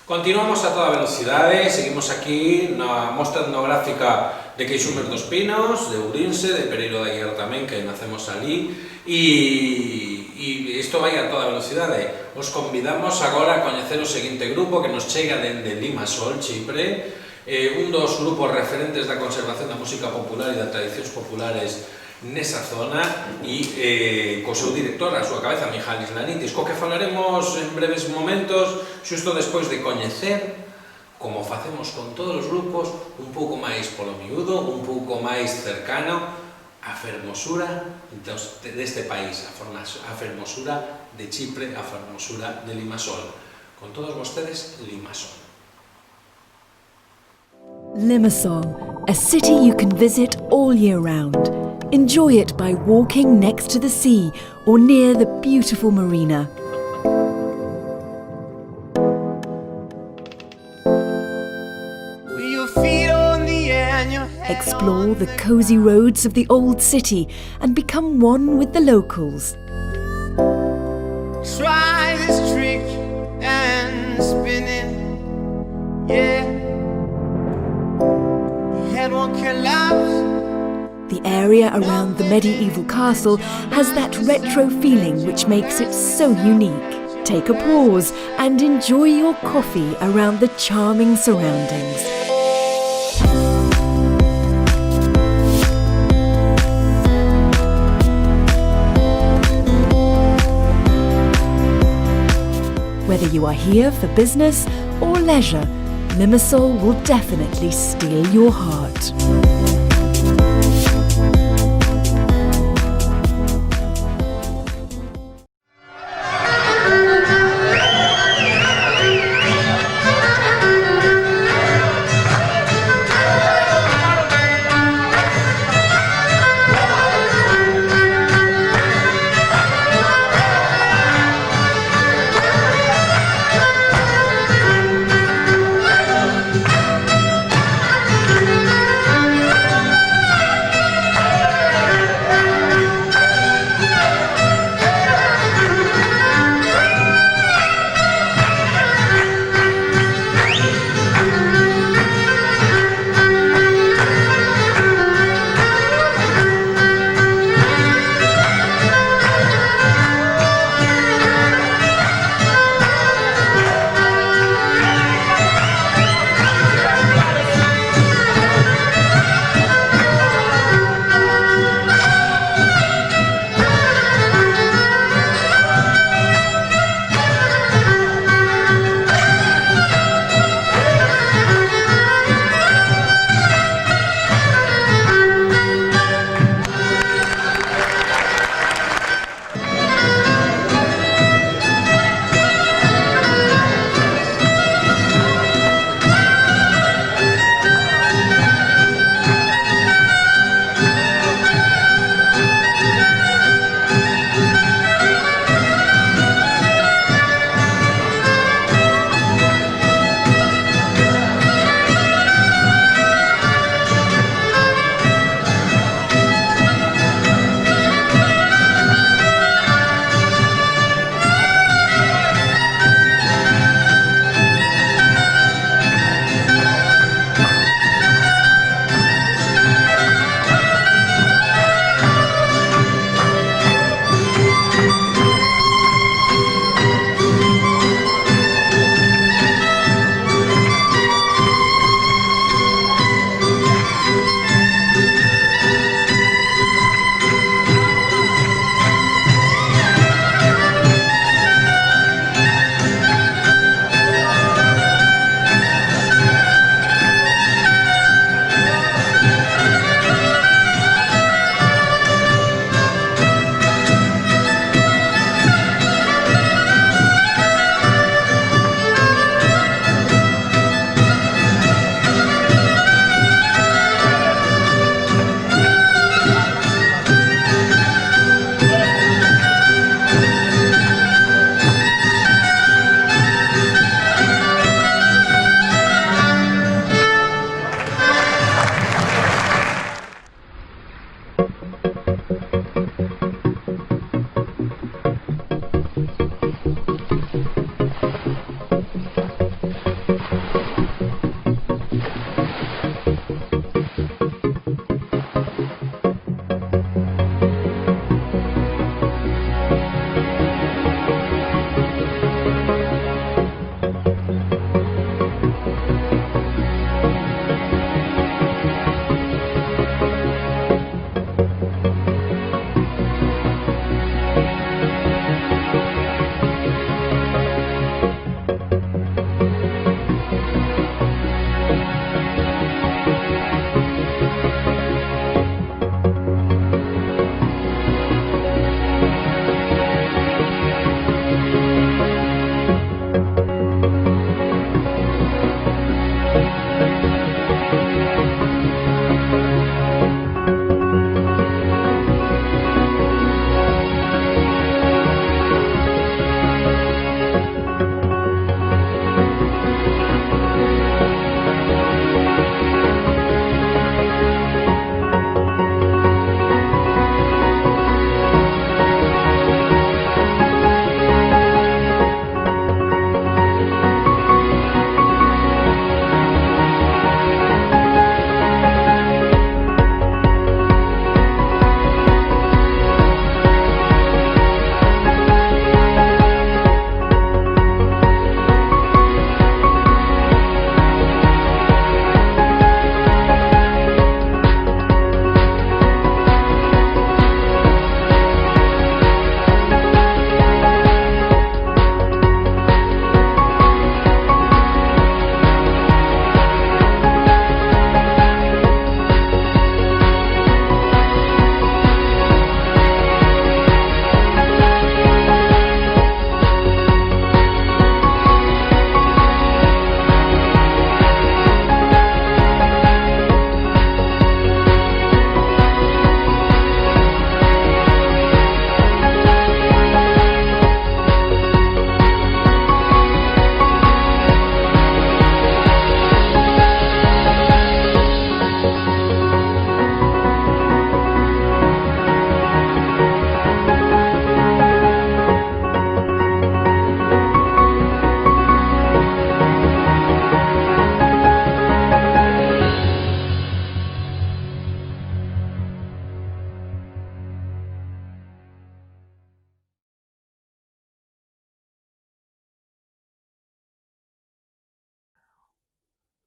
Speaker 1: Continuamos a toda velocidade, seguimos aquí na mostra etnográfica de Queixumes dos Pinos, de Ourense, de Pereiro de Aguiar tamén, que nacemos ali, e isto vai a toda velocidade. Os convidamos agora a coñecer o seguinte grupo que nos chega dende Limassol, Chipre, un dos grupos referentes da conservación da música popular e das tradicións populares nesa zona e co seu director a súa cabeza, Mihalis Lanitis, co que falaremos en breves momentos xusto despois de coñecer, como facemos con todos os grupos, un pouco máis polo miúdo, un pouco máis cercano a fermosura deste país, a fermosura de Chipre, a fermosura de Limassol. Con todos vostedes, Limassol.
Speaker 13: Limassol, a city you can visit all year round. Enjoy it by walking next to the sea or near the beautiful marina. Explore the cozy roads of the old city and become one with the locals.
Speaker 14: Try this trick and spin it, yeah. Your head won't collapse.
Speaker 13: The area around the medieval castle has that retro feeling which makes it so unique. Take a pause and enjoy your coffee around the charming surroundings. Whether you are here for business or leisure, Limassol will definitely steal your heart.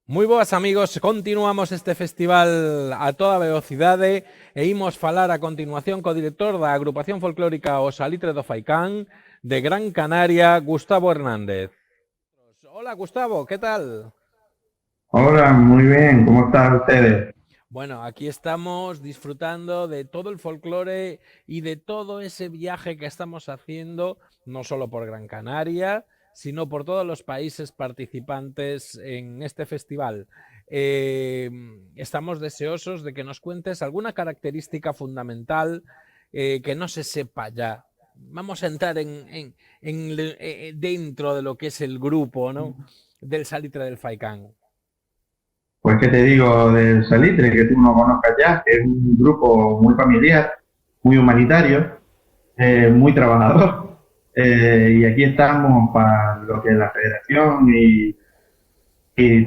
Speaker 1: Moi boas amigos, continuamos este festival a toda velocidade e imos falar a continuación co director da agrupación folclórica O Salitre do Faicán de Gran Canaria, Gustavo Hernández. Hola Gustavo, ¿qué tal?
Speaker 15: Hola, muy bien, ¿cómo están ustedes?
Speaker 1: Bueno, aquí estamos disfrutando de todo el folclore y de todo ese viaje que estamos haciendo, no solo por Gran Canaria, sino por todos los países participantes en este festival. Estamos deseosos de que nos cuentes alguna característica fundamental que no se sepa ya. Vamos a entrar dentro de lo que es el grupo, ¿no?, del Salitre del Faicán.
Speaker 15: Pues qué te digo del Salitre, que tú no conozcas ya, que es un grupo muy familiar, muy humanitario, muy trabajador. Y aquí estamos para lo que es la federación y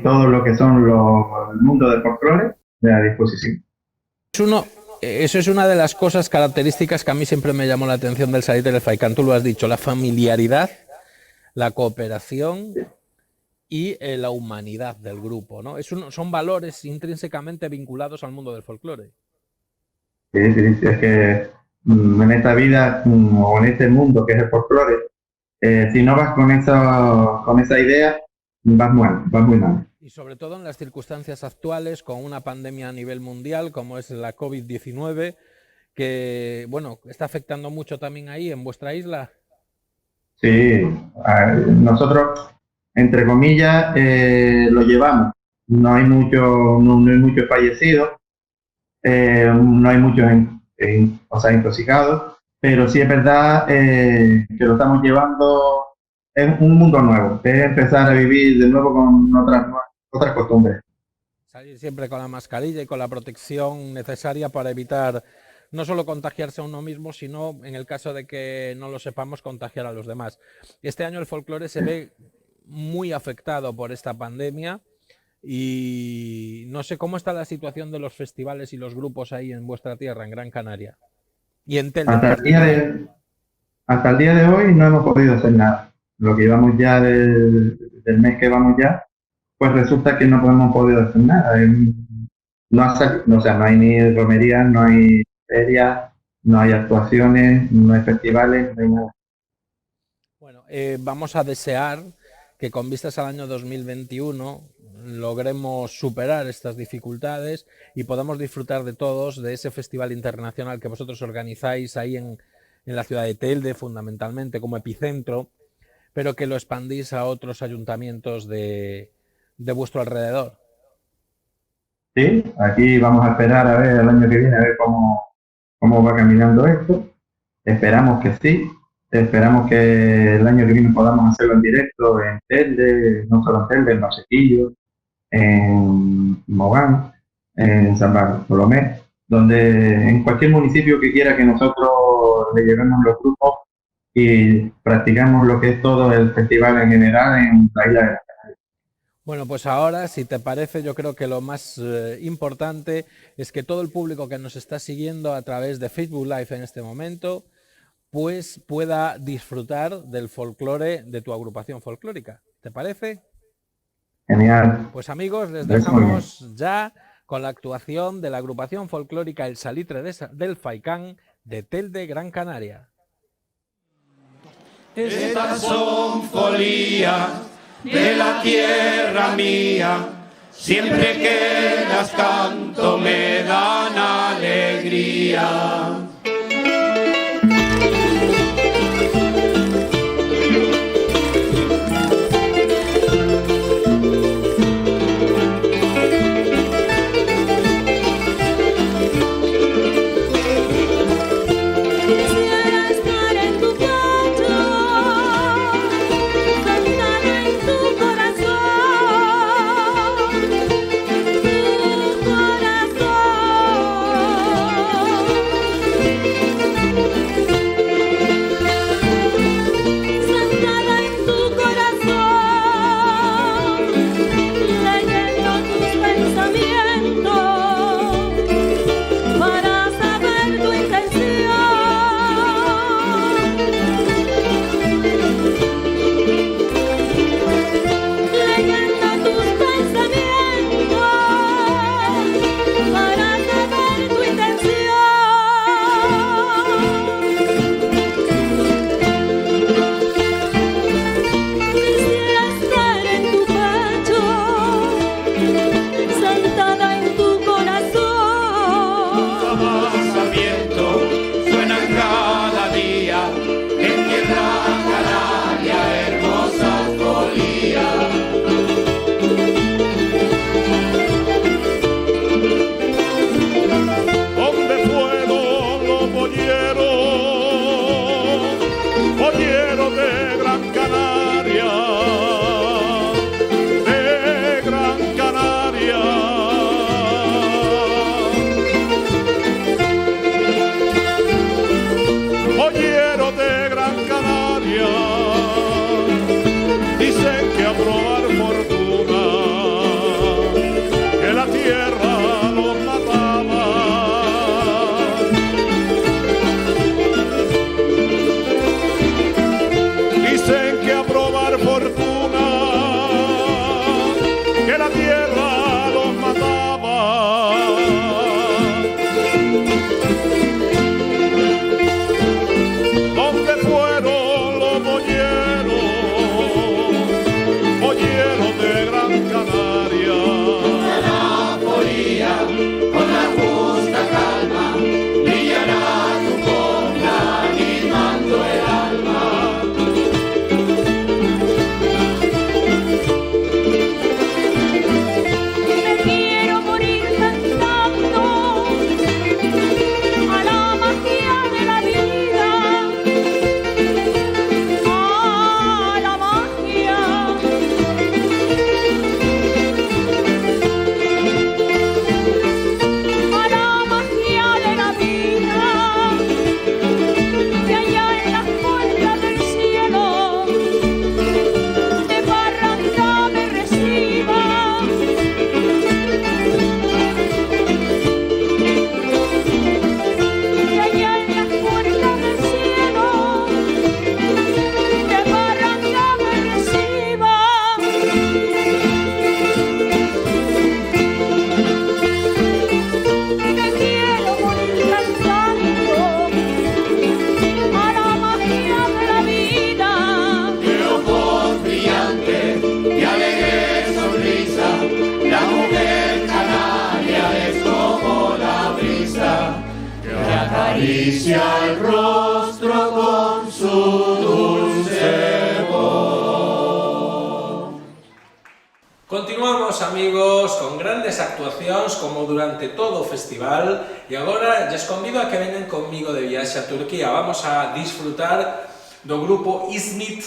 Speaker 15: todo lo que son el mundo del folclore a disposición.
Speaker 1: Eso es una de las cosas características que a mí siempre me llamó la atención del Salitre del Faicán. Tú lo has dicho, la familiaridad, la cooperación y la humanidad del grupo, ¿no? Son valores intrínsecamente vinculados al mundo del folclore.
Speaker 15: Sí, es que en esta vida o en este mundo que es el folclore, si no vas con esa idea, vas muy mal.
Speaker 1: Y sobre todo en las circunstancias actuales, con una pandemia a nivel mundial como es la COVID-19, que bueno, está afectando mucho también ahí en vuestra isla.
Speaker 15: Sí, nosotros, entre comillas, lo llevamos. No hay muchos fallecidos, no hay muchos intoxicados, pero sí es verdad que lo estamos llevando en un mundo nuevo, es empezar a vivir de nuevo con otras costumbres.
Speaker 1: Salir siempre con la mascarilla y con la protección necesaria para evitar no solo contagiarse a uno mismo, sino, en el caso de que no lo sepamos, contagiar a los demás. Este año el folclore se ve muy afectado por esta pandemia y no sé cómo está la situación de los festivales y los grupos ahí en vuestra tierra, en Gran Canaria. Y en Telde.
Speaker 15: Hasta el día de hoy no hemos podido hacer nada. Lo que llevamos ya del mes que vamos ya, pues resulta que no hemos podido hacer nada. No hay ni romerías, no hay ferias, no hay actuaciones, no hay festivales, no hay nada.
Speaker 1: Bueno, vamos a desear que con vistas al año 2021 logremos superar estas dificultades y podamos disfrutar de todos de ese festival internacional que vosotros organizáis ahí en la ciudad de Telde, fundamentalmente como epicentro, pero que lo expandís a otros ayuntamientos de vuestro alrededor.
Speaker 15: Sí, aquí vamos a esperar a ver el año que viene, a ver cómo va caminando esto. Esperamos que sí. Esperamos que el año que viene podamos hacerlo en directo en Telde, no solo en Telde, en Barsequillo, en Mogán, en San Bartolomé, donde en cualquier municipio que quiera que nosotros le llevemos los grupos y practicamos lo que es todo el festival en general en la isla de Gran Canaria.
Speaker 1: Bueno, pues ahora, si te parece, yo creo que lo más importante es que todo el público que nos está siguiendo a través de Facebook Live en este momento pues pueda disfrutar del folclore de tu agrupación folclórica. ¿Te parece?
Speaker 15: Genial.
Speaker 1: Pues amigos, les dejamos ya con la actuación de la agrupación folclórica El Salitre del Faicán de Telde, Gran Canaria.
Speaker 14: Estas son folías de la tierra mía, siempre que las canto me dan alegría. acaricia el rostro con su dulce voz.
Speaker 1: Continuamos, amigos, con grandes actuacións como durante todo o festival, e agora lles convido a que vengan conmigo de viaxe a Turquía. Vamos a disfrutar do grupo Izmit,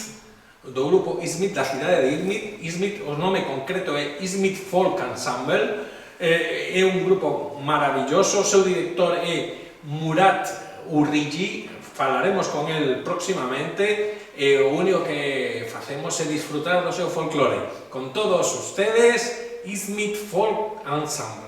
Speaker 1: da cidade de Izmit, o nome concreto é Izmit Folk Ensemble. É un grupo maravilloso, o seu director é Murat Urrici, falaremos con el próximamente, e o único que facemos é disfrutar do seu folclore. Con todos ustedes, Izmit Folk Ensemble.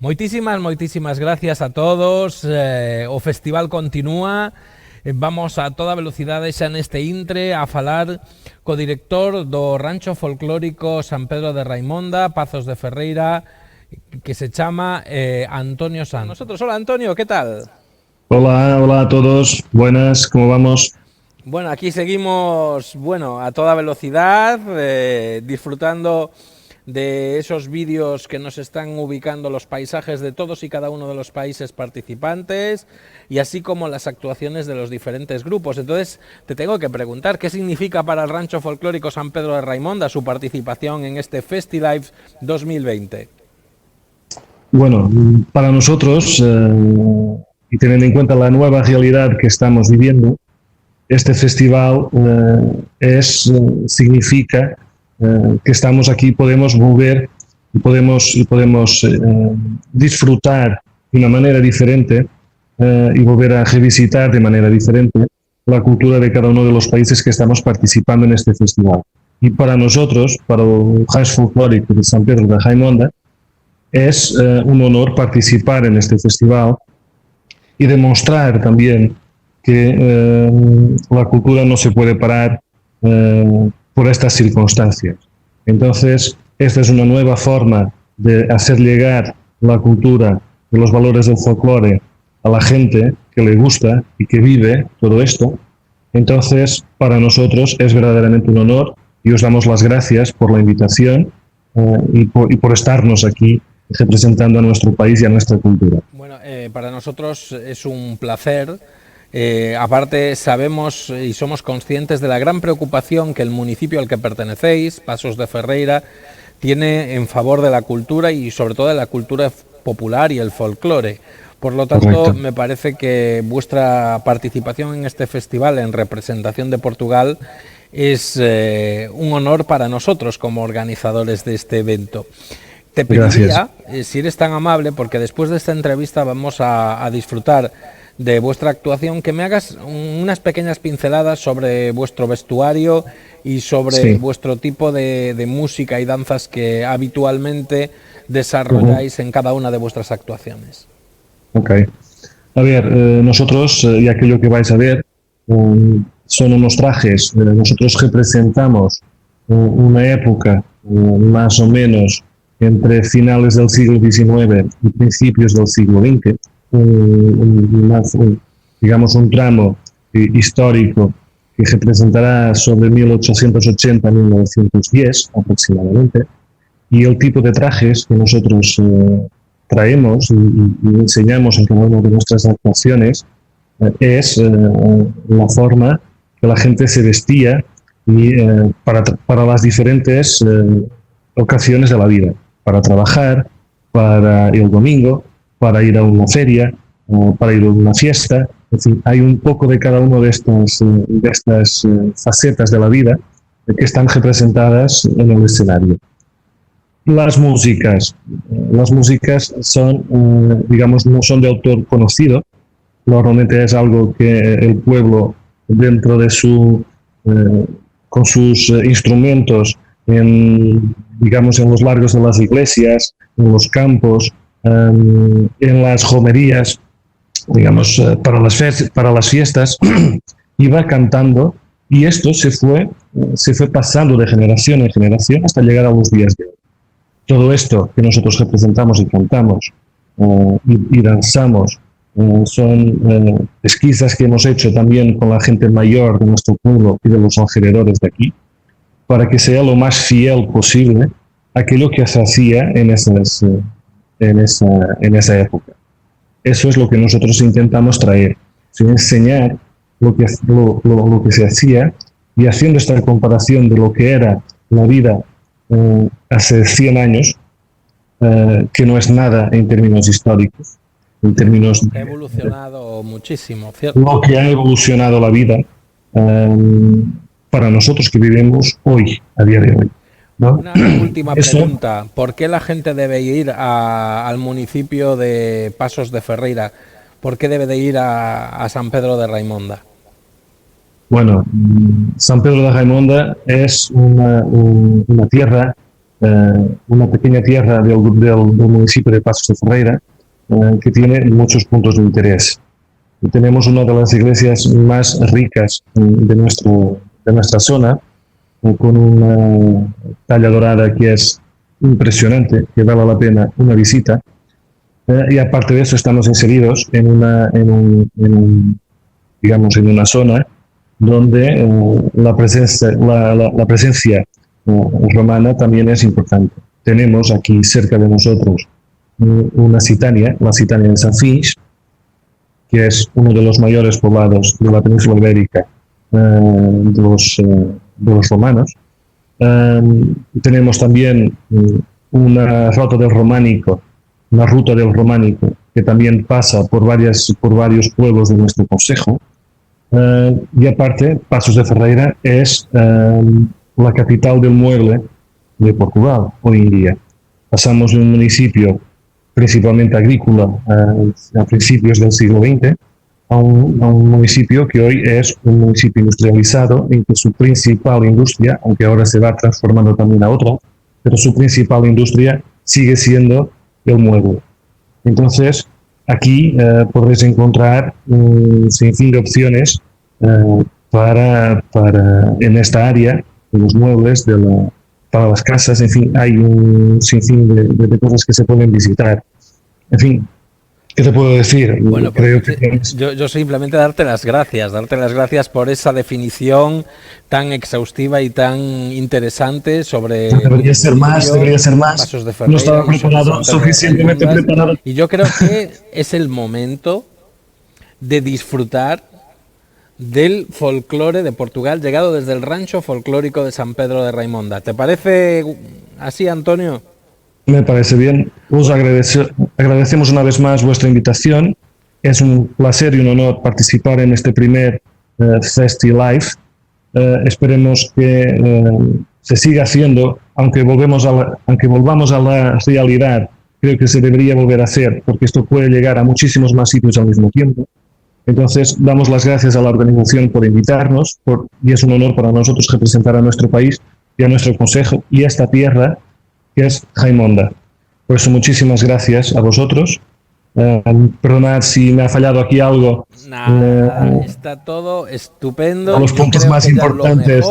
Speaker 1: Moitísimas gracias a todos. O festival continúa. Vamos a toda velocidade xa neste intre a falar co director do Rancho Folclórico San Pedro de Raimonda, Pazos de Ferreira, que se chama Antonio Sanz. Nosotros, hola Antonio, ¿qué tal?
Speaker 16: Hola a todos, buenas, ¿cómo vamos?
Speaker 1: Bueno, aquí seguimos, a toda velocidad, disfrutando de esos vídeos que nos están ubicando los paisajes de todos y cada uno de los países participantes, y así como las actuaciones de los diferentes grupos. Entonces, te tengo que preguntar, ¿qué significa para el Rancho Folclórico San Pedro de Raimonda su participación en este FestiLive 2020?
Speaker 16: Bueno, para nosotros, y teniendo en cuenta la nueva realidad que estamos viviendo, este festival significa que estamos aquí, podemos volver y podemos disfrutar de una manera diferente y volver a revisitar de manera diferente la cultura de cada uno de los países que estamos participando en este festival. Y para nosotros, para el Rancho Folclórico de San Pedro de Raimonda, es un honor participar en este festival y demostrar también que la cultura no se puede parar por estas circunstancias. Entonces, esta es una nueva forma de hacer llegar la cultura y los valores del folclore a la gente que le gusta y que vive todo esto. Entonces, para nosotros es verdaderamente un honor y os damos las gracias por la invitación y por estarnos aquí representando a nuestro país y a nuestra cultura.
Speaker 1: Bueno, para nosotros es un placer. Aparte, sabemos y somos conscientes de la gran preocupación que el municipio al que pertenecéis, Pasos de Ferreira, tiene en favor de la cultura y sobre todo de la cultura popular y el folclore. Por lo tanto, correcto, me parece que vuestra participación en este festival en representación de Portugal es un honor para nosotros como organizadores de este evento. Te pediría, si eres tan amable, porque después de esta entrevista vamos a disfrutar de vuestra actuación, que me hagas unas pequeñas pinceladas sobre vuestro vestuario y sobre vuestro tipo de música y danzas que habitualmente desarrolláis en cada una de vuestras actuaciones.
Speaker 16: Ok. A ver, nosotros, y aquello que vais a ver, son unos trajes. Nosotros representamos una época más o menos entre finales del siglo XIX y principios del siglo XX, digamos un tramo histórico que representará sobre 1880 a 1910 aproximadamente, y el tipo de trajes que nosotros traemos y enseñamos en cada una de nuestras actuaciones es la forma que la gente se vestía y para las diferentes ocasiones de la vida, para trabajar, para el domingo, para ir a una feria, para ir a una fiesta. En fin, hay un poco de cada una de estas facetas de la vida que están representadas en el escenario. Las músicas son, digamos, no son de autor conocido. Normalmente es algo que el pueblo, dentro de con sus instrumentos, digamos, en los largos de las iglesias, en los campos, en las romerías, digamos, para las fiestas, iba cantando, y esto se fue pasando de generación en generación hasta llegar a los días de hoy. Todo esto que nosotros representamos y cantamos y danzamos son pesquisas que hemos hecho también con la gente mayor de nuestro pueblo y de los alrededores de aquí, para que sea lo más fiel posible aquello que se hacía en esa época. Eso es lo que nosotros intentamos traer, enseñar lo que se hacía, y haciendo esta comparación de lo que era la vida hace 100 años, que no es nada en términos históricos, en términos...
Speaker 1: Ha evolucionado muchísimo, ¿cierto?
Speaker 16: Lo que ha evolucionado la vida para nosotros que vivimos hoy, a día de hoy, ¿no?
Speaker 1: Una última pregunta. ¿Por qué la gente debe ir al municipio de Pasos de Ferreira? ¿Por qué debe de ir a San Pedro de Raimonda?
Speaker 16: Bueno, San Pedro de Raimonda es una tierra una pequeña tierra del municipio de Pasos de Ferreira que tiene muchos puntos de interés. Y tenemos una de las iglesias más ricas de nuestra zona, con una talla dorada que es impresionante, que vale la pena una visita. Y aparte de eso estamos inseridos en una zona donde la presencia romana también es importante. Tenemos aquí cerca de nosotros una Citania, la Citania de San Finx, que es uno de los mayores poblados de la península ibérica de los romanos. Tenemos también una ruta del románico que también pasa por varios pueblos de nuestro concejo. Y aparte, Pasos de Ferreira es la capital del mueble de Portugal hoy en día. Pasamos de un municipio principalmente agrícola a principios del siglo XX a un municipio que hoy es un municipio industrializado, en que su principal industria, aunque ahora se va transformando también a otra, pero su principal industria sigue siendo el mueble. Entonces, aquí podréis encontrar un sinfín de opciones en esta área de los muebles, para las casas, en fin, hay un sinfín de cosas que se pueden visitar. En fin, ¿qué te puedo decir?
Speaker 1: Bueno, pues, yo simplemente darte las gracias por esa definición tan exhaustiva y tan interesante sobre...
Speaker 16: Debería ser más.
Speaker 1: Pasos de Ferreira,
Speaker 16: no estaba preparado, suficientemente preparado.
Speaker 1: Y yo creo que es el momento de disfrutar del folclore de Portugal llegado desde el rancho folclórico de San Pedro de Raimonda. ¿Te parece así, Antonio?
Speaker 16: Me parece bien. Os agradecemos una vez más vuestra invitación. Es un placer y un honor participar en este primer Festi Live. Esperemos que se siga haciendo, aunque volvamos a la realidad. Creo que se debería volver a hacer, porque esto puede llegar a muchísimos más sitios al mismo tiempo. Entonces, damos las gracias a la organización por invitarnos, y es un honor para nosotros representar a nuestro país y a nuestro consejo y a esta tierra que es Raimonda. Por eso, muchísimas gracias a vosotros. Perdonad si me ha fallado aquí algo.
Speaker 1: Está todo estupendo.
Speaker 16: Los puntos más importantes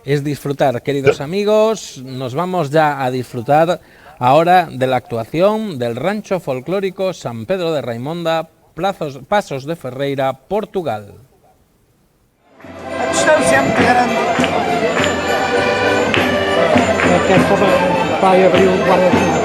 Speaker 1: es disfrutar, queridos amigos. Nos vamos ya a disfrutar ahora de la actuación del rancho folclórico San Pedro de Raimonda, Pasos de Ferreira, Portugal.
Speaker 14: A distância é muito grande. Vai abrir o guarda-chuva.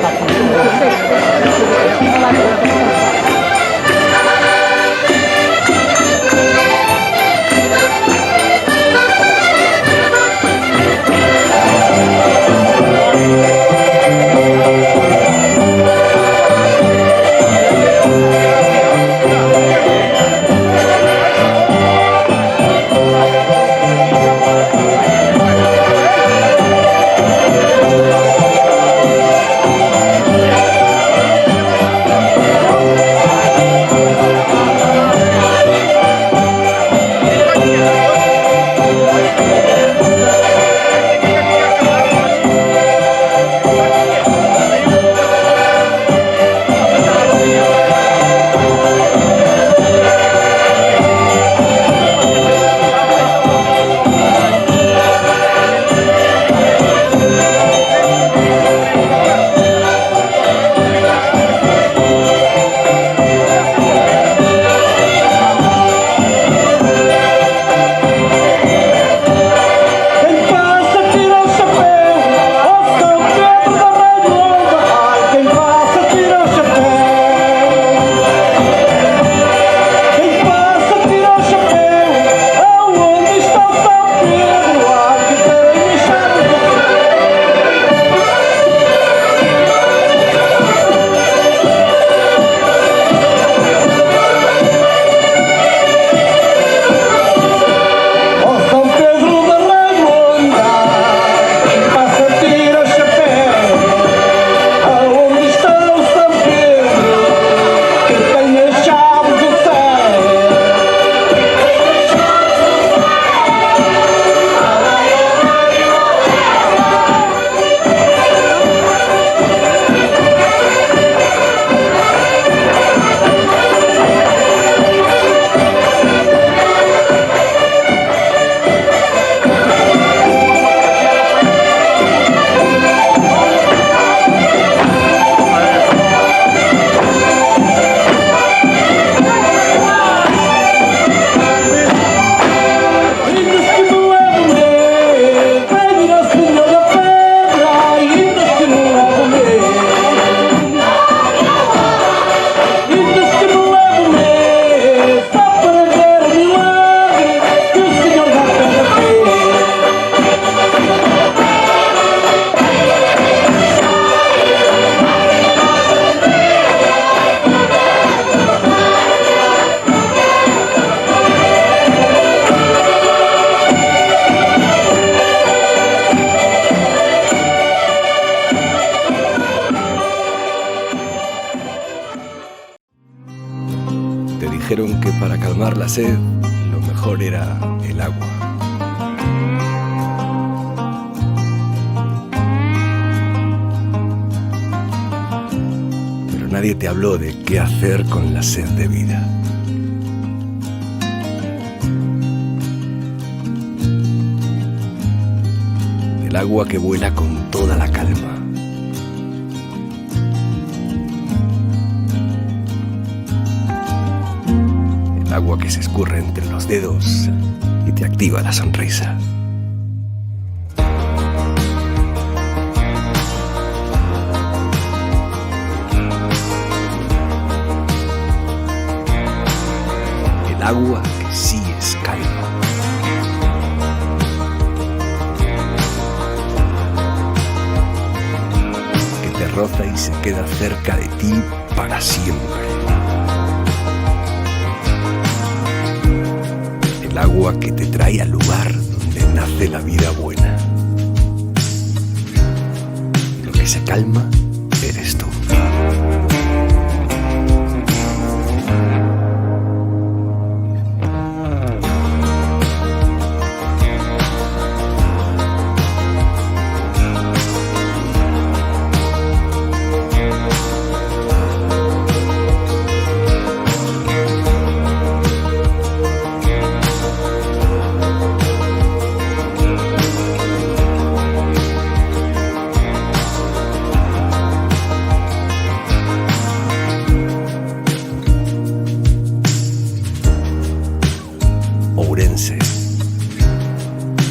Speaker 17: calmar la sed, lo mejor era el agua. Pero nadie te habló de qué hacer con la sed de vida. Del agua que vuela con toda la calma. El agua que se escurre entre los dedos y te activa la sonrisa. El agua que sí es calma. Que te roza y se queda cerca de ti para siempre. El agua que te trae al lugar donde nace la vida buena. Y lo que se calma eres tú. Ourense,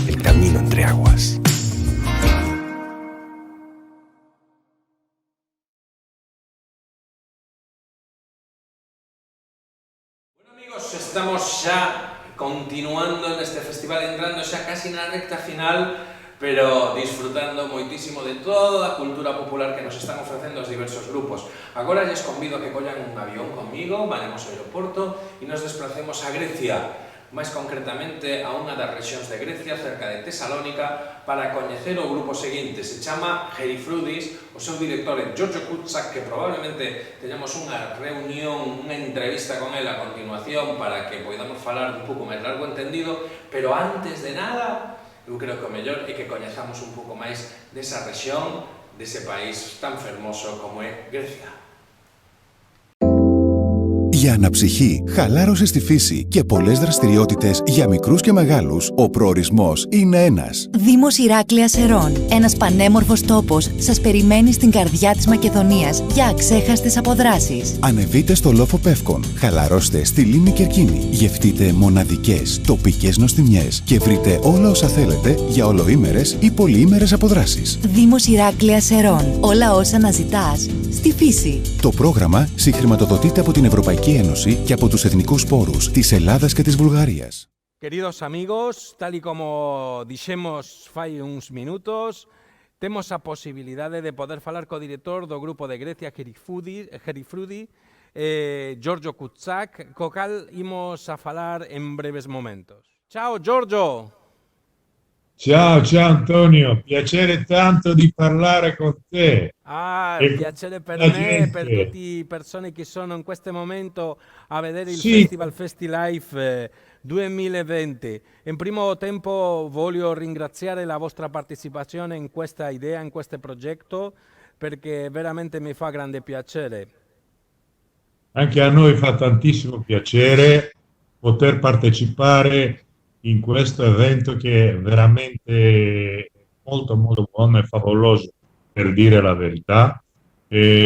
Speaker 17: el camino entre aguas.
Speaker 1: Bueno amigos, estamos ya continuando en este festival, entrando xa casi na recta final, pero disfrutando moitísimo de toda a cultura popular que nos están ofrecendo os diversos grupos. Agora lles convido a que collan un avión comigo, valemos ao aeroporto e nos desplacemos a Grecia, máis concretamente a unha das rexións de Grecia, cerca de Tesalónica, para coñecer o grupo seguinte. Se chama Gerifrudis, o seu director é Giorgio Kutsak, que probablemente teñamos unha reunión, unha entrevista con él a continuación para que podamos falar un pouco máis largo entendido, pero antes de nada, eu creo que o mellor é que coñezamos un pouco máis desa rexión, dese país tan fermoso como é Grecia.
Speaker 18: Για αναψυχή, χαλάρωση στη φύση και πολλές δραστηριότητες για μικρούς και μεγάλους, ο προορισμός είναι ένας.
Speaker 19: Δήμος Ηράκλεια Σερών. Ένας πανέμορφος τόπος σας περιμένει στην καρδιά της Μακεδονίας για αξέχαστες αποδράσεις.
Speaker 18: Ανεβείτε στο Λόφο Πεύκων, χαλαρώστε στη Λίμνη Κερκίνη, γευτείτε μοναδικές τοπικές νοστιμιές και βρείτε όλα όσα θέλετε για ολοήμερες ή πολυήμερες αποδράσεις.
Speaker 19: Δήμος Ηράκλεια Σερών. Όλα όσα αναζητάς στη φύση.
Speaker 18: Το πρόγραμμα συγχρηματοδοτείται από την Ευρωπαϊκή Ένωση και από τους εθνικούς πόρους της Ελλάδας και της Βουλγαρίας.
Speaker 1: Queridos amigos, tal y como dixemos fai uns minutos, temos a posibilidade de poder falar co director do grupo de Grecia, Gerifrudi, Giorgio Kutsak, co cal imos a falar en breves momentos. Ciao Giorgio!
Speaker 20: Ciao Antonio, piacere tanto di parlare con te.
Speaker 1: Piacere per me, per tutte le persone che sono in questo momento a vedere il Festival FestiLife 2020. In primo tempo voglio ringraziare la vostra partecipazione in questa idea, in questo progetto, perché veramente mi fa grande piacere.
Speaker 20: Anche a noi fa tantissimo piacere poter partecipare in questo evento che è veramente molto buono e favoloso, per dire la verità.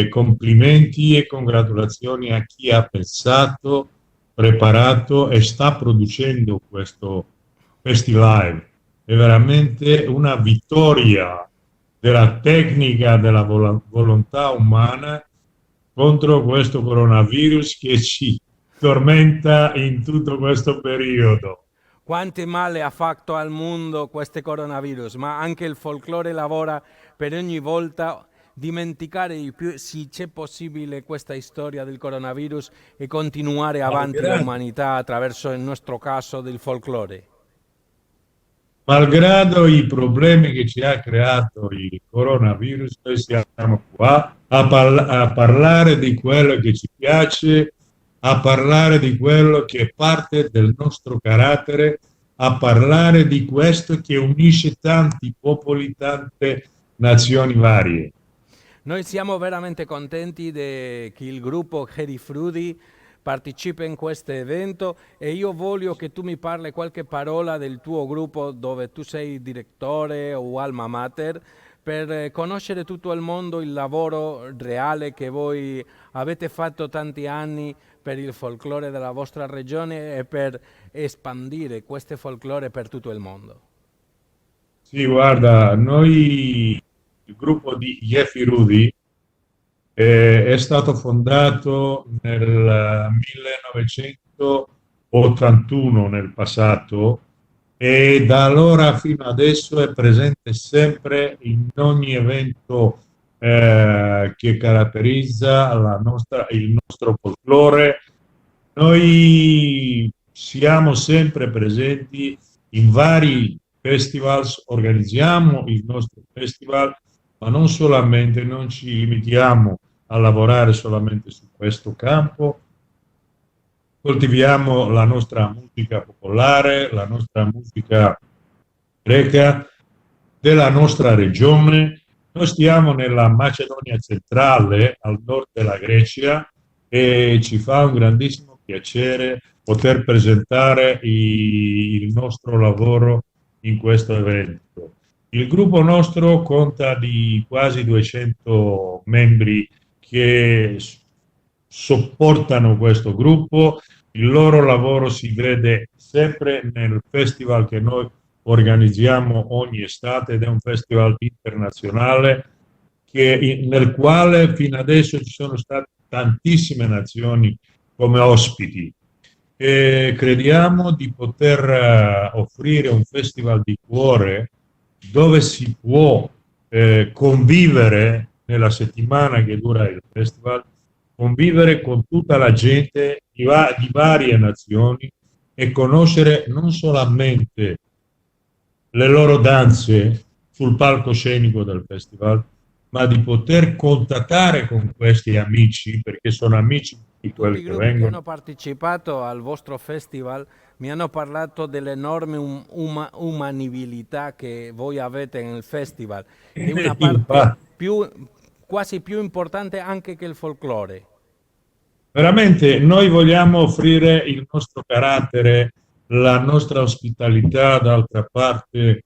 Speaker 20: Complimenti e congratulazioni a chi ha pensato, preparato e sta producendo questo FestiLive. È veramente una vittoria della tecnica, della volontà umana contro questo coronavirus che ci tormenta in tutto questo periodo.
Speaker 1: Quanto male ha fatto al mondo questo coronavirus, ma anche il folklore lavora per ogni volta dimenticare di più, se c'è possibile, questa storia del coronavirus e continuare avanti l'umanità attraverso il nostro caso del folklore.
Speaker 20: Malgrado i problemi che ci ha creato il coronavirus, noi siamo qua a parlare di quello che ci piace a parlare di quello che è parte del nostro carattere, a parlare di questo che unisce tanti popoli, tante nazioni varie.
Speaker 1: Noi siamo veramente contenti che il gruppo Herifrudi partecipa in questo evento e io voglio che tu mi parli qualche parola del tuo gruppo dove tu sei direttore o alma mater per conoscere tutto il mondo il lavoro reale che voi avete fatto tanti anni per il folklore della vostra regione e per espandere questo folklore per tutto il mondo.
Speaker 20: Sì, guarda, noi, il gruppo di Herifrudi è stato fondato nel 1981 nel passato e da allora fino adesso è presente sempre in ogni evento che caratterizza il nostro folklore. Noi siamo sempre presenti in vari festivals, organizziamo il nostro festival, ma non solamente, non ci limitiamo a lavorare solamente su questo campo, coltiviamo la nostra musica popolare, la nostra musica greca della nostra regione. Noi stiamo nella Macedonia centrale, al nord della Grecia, e ci fa un grandissimo piacere poter presentare il nostro lavoro in questo evento. Il gruppo nostro conta di quasi 200 membri che sopportano questo gruppo. Il loro lavoro si vede sempre nel festival che noi organizziamo ogni estate ed è un festival internazionale nel quale fino adesso ci sono state tantissime nazioni come ospiti. E crediamo di poter offrire un festival di cuore dove si può convivere nella settimana che dura il festival, convivere con tutta la gente di varie nazioni e conoscere non solamente le loro danze sul palcoscenico del festival, ma di poter contattare con questi amici, perché sono amici di quelli che vengono.
Speaker 1: Che hanno partecipato al vostro festival mi hanno parlato dell'enorme umanibilità che voi avete nel festival, che è una parte quasi più importante anche che il folklore.
Speaker 20: Veramente noi vogliamo offrire il nostro carattere, la nostra ospitalità. D'altra parte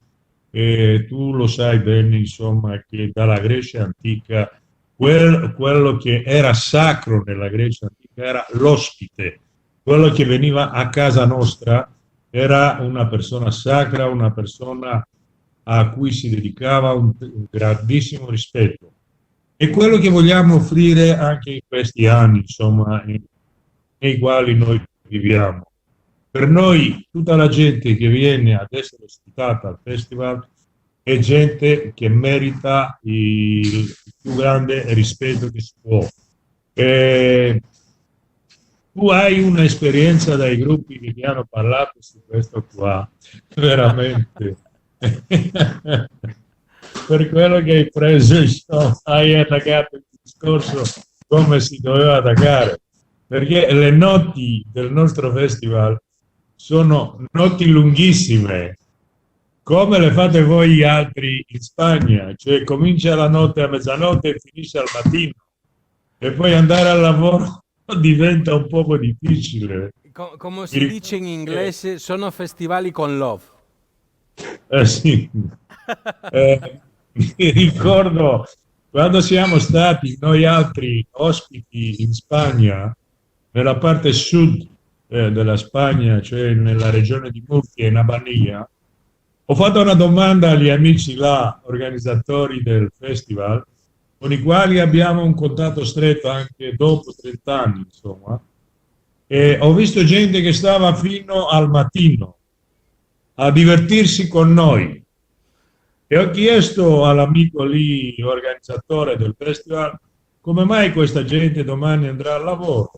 Speaker 20: tu lo sai bene, insomma, che dalla Grecia antica quello che era sacro nella Grecia antica era l'ospite, quello che veniva a casa nostra era una persona sacra, una persona a cui si dedicava un grandissimo rispetto. E quello che vogliamo offrire anche in questi anni, insomma, nei quali noi viviamo. Per noi, tutta la gente che viene ad essere ospitata al festival è gente che merita il più grande rispetto che si può. Tu hai un'esperienza dai gruppi che ti hanno parlato su questo qua, veramente. Per quello che hai preso, hai attaccato il discorso come si doveva attaccare, perché le notti del nostro festival sono notti lunghissime, come le fate voi altri in Spagna, cioè comincia la notte a mezzanotte e finisce al mattino, e poi andare al lavoro diventa un poco difficile.
Speaker 1: Come si dice in inglese, sono festivali con love.
Speaker 20: Sì. Mi ricordo quando siamo stati noi altri ospiti in Spagna, nella parte sud della Spagna, cioè nella regione di Murcia, in Albania, ho fatto una domanda agli amici là, organizzatori del festival, con i quali abbiamo un contatto stretto anche dopo 30 anni, insomma, e ho visto gente che stava fino al mattino a divertirsi con noi. E ho chiesto all'amico lì, organizzatore del festival, come mai questa gente domani andrà al lavoro.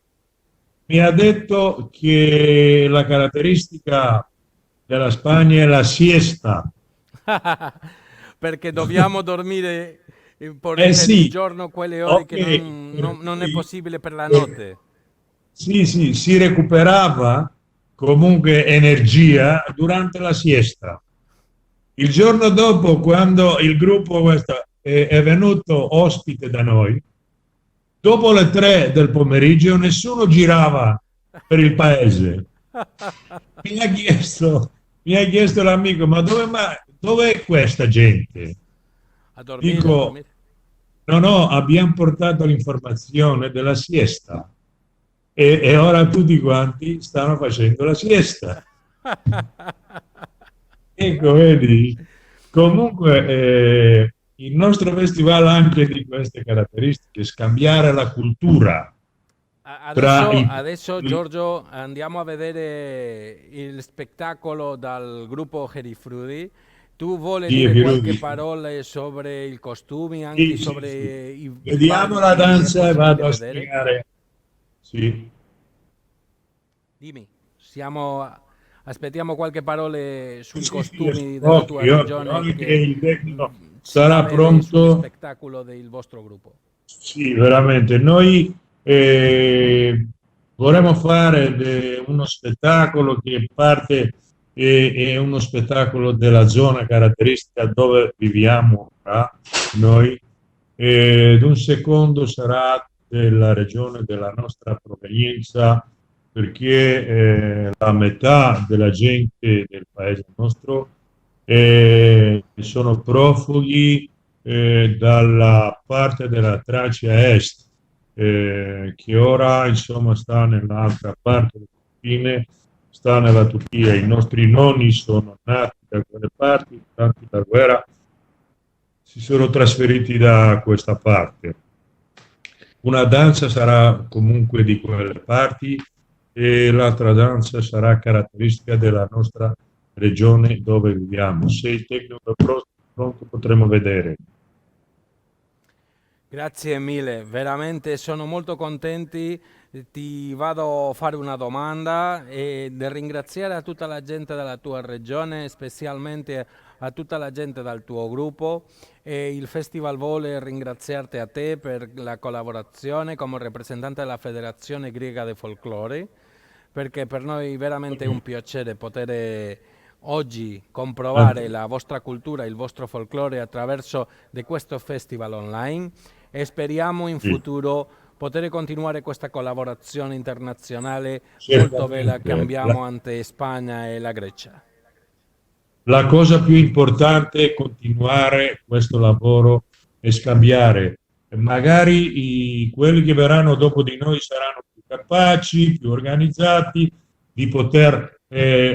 Speaker 20: Mi ha detto che la caratteristica della Spagna è la siesta.
Speaker 1: Perché dobbiamo dormire per il giorno quelle ore che non è possibile per la notte.
Speaker 20: sì, si recuperava comunque energia durante la siesta. Il giorno dopo, quando il gruppo è venuto ospite da noi, dopo le 3 del pomeriggio nessuno girava per il paese. Mi ha chiesto l'amico, ma dove è questa gente?
Speaker 1: A dormire,
Speaker 20: Dico,
Speaker 1: a dormire.
Speaker 20: no, abbiamo portato l'informazione della siesta e ora tutti quanti stanno facendo la siesta. Ecco, vedi, comunque il nostro festival ha anche di queste caratteristiche, scambiare la cultura.
Speaker 1: Adesso Giorgio andiamo a vedere il spettacolo dal gruppo Herifrudi. Tu vuoi dire qualche parola sobre i costumi, anche sobre i
Speaker 20: vediamo la danza e vado a spiegare. Sì.
Speaker 1: Dimmi, aspettiamo qualche parola sui costumi della tua regione,
Speaker 20: che il tecnico sarà pronto
Speaker 1: sullo spettacolo del vostro gruppo.
Speaker 20: Sì, veramente. Noi vorremmo fare uno spettacolo che parte è uno spettacolo della zona caratteristica dove viviamo noi, ed un secondo sarà della regione della nostra provenienza, perché la metà della gente del paese nostro sono profughi dalla parte della Tracia Est, che ora insomma sta nell'altra parte delle confine, sta nella Turchia. I nostri nonni sono nati da quelle parti, durante la guerra si sono trasferiti da questa parte. Una danza sarà comunque di quelle parti e l'altra danza sarà caratteristica della nostra regione dove viviamo. Se il tecnico è pronto potremo vedere.
Speaker 1: Grazie mille, veramente sono molto contenti. Ti vado a fare una domanda e di ringraziare a tutta la gente della tua regione, specialmente a tutta la gente del tuo gruppo. E il festival vuole ringraziarti a te per la collaborazione come rappresentante della Federazione Greca di Folklore, perché per noi è veramente un piacere poter oggi comprovare la vostra cultura, il vostro folklore attraverso di questo festival online, e speriamo in futuro poter continuare questa collaborazione internazionale molto bella che abbiamo ante Spagna e la Grecia.
Speaker 20: La cosa più importante è continuare questo lavoro e scambiare. Magari quelli che verranno dopo di noi saranno più capaci, più organizzati, di poter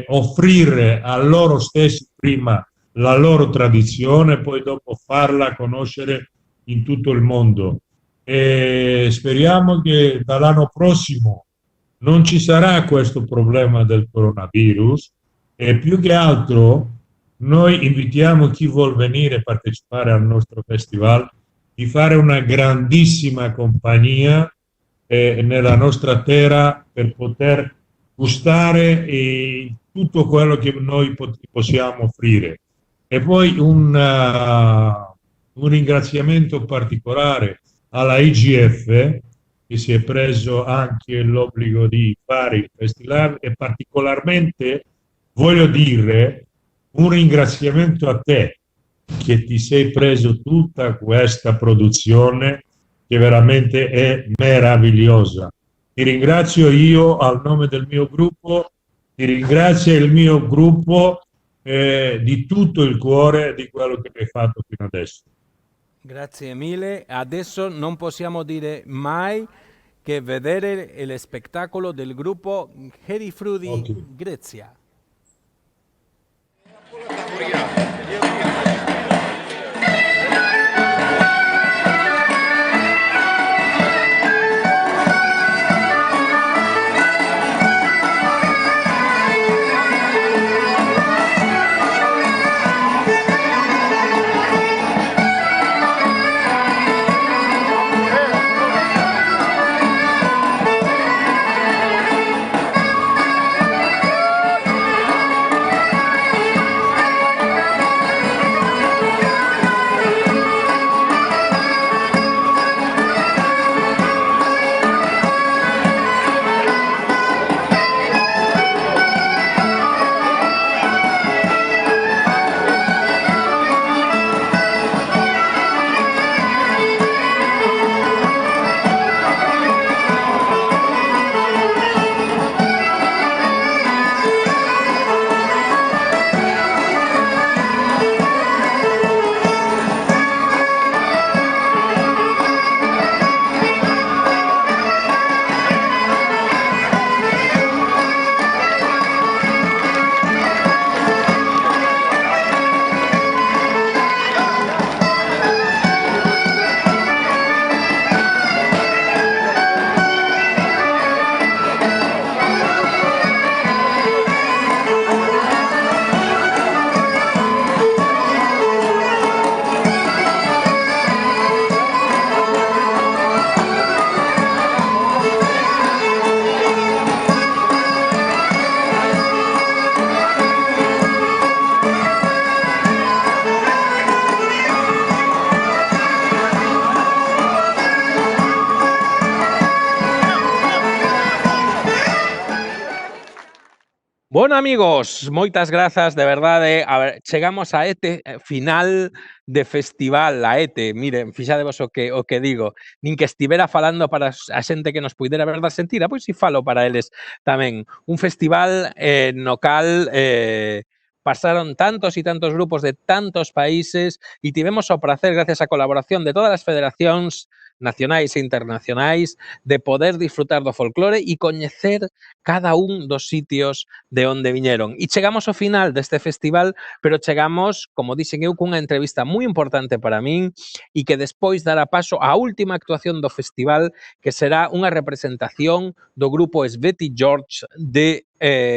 Speaker 20: offrire a loro stessi prima la loro tradizione, poi dopo farla conoscere in tutto il mondo. E speriamo che dall'anno prossimo non ci sarà questo problema del coronavirus, e più che altro noi invitiamo chi vuol venire a partecipare al nostro festival di fare una grandissima compagnia nella nostra terra per poter gustare tutto quello che noi possiamo offrire. E poi un ringraziamento particolare alla IGF, che si è preso anche l'obbligo di fare il festival, e particolarmente voglio dire un ringraziamento a te, che ti sei preso tutta questa produzione che veramente è meravigliosa. Ti ringrazio io al nome del mio gruppo, ti ringrazio il mio gruppo di tutto il cuore di quello che hai fatto fino adesso.
Speaker 1: Grazie mille. Adesso non possiamo dire mai che vedere lo spettacolo del gruppo Herifrudi Grecia. Bueno, amigos, moitas grazas, de verdade. A ver, chegamos a este final de festival, a este, miren, fixadevos o que digo, nin que estivera falando para a xente que nos puidera ver dar sentira, pois si falo para eles tamén. Un festival no cal pasaron tantos e tantos grupos de tantos países e tivemos o prazer, gracias á colaboración de todas as federacións nacionais e internacionais, de poder disfrutar do folclore e coñecer cada un dos sitios de onde viñeron. E chegamos ao final deste festival, pero chegamos, como dixen eu, cunha entrevista moi importante para min e que despois dará paso á última actuación do festival, que será unha representación do grupo Sveti George de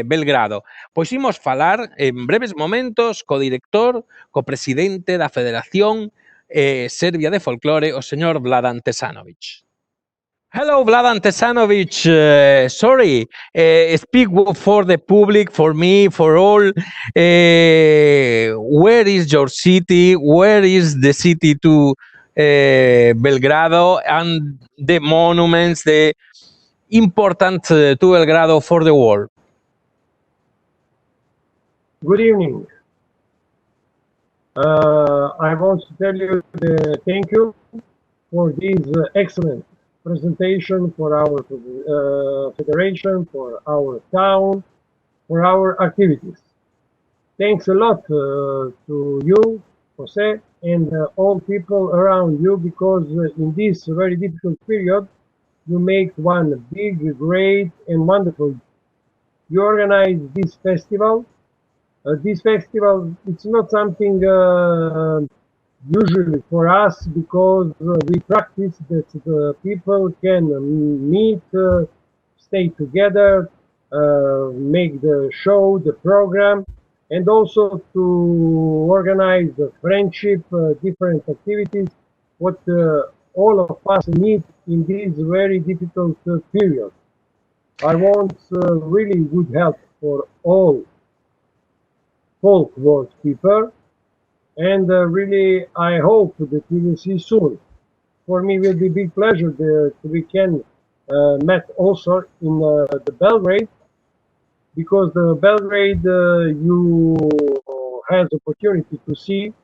Speaker 1: Belgrado. Pois imos falar en breves momentos co director, co presidente da Federación Serbia de Folklore, o señor Vladan Tesanovic. Hello, Vladan Tesanovic. Sorry, speak for the public, for me, for all. Where is your city? Where is the city to Belgrado and the monuments, the important to Belgrado for the world?
Speaker 21: Good evening. I want to tell you thank you for this excellent presentation, for our federation, for our town, for our activities. Thanks a lot to you, Jose, and all people around you, because in this very difficult period, you make one big, great, and wonderful. You organize this festival. This festival, it's not something usually for us, because we practice that the people can meet, stay together, make the show, the program, and also to organize the friendship, different activities, what all of us need in this very difficult period. I want really good help for all folk world people, and really I hope that we will see soon. For me, it will be a big pleasure that we can meet also in the Belgrade, because the Belgrade you has opportunity to see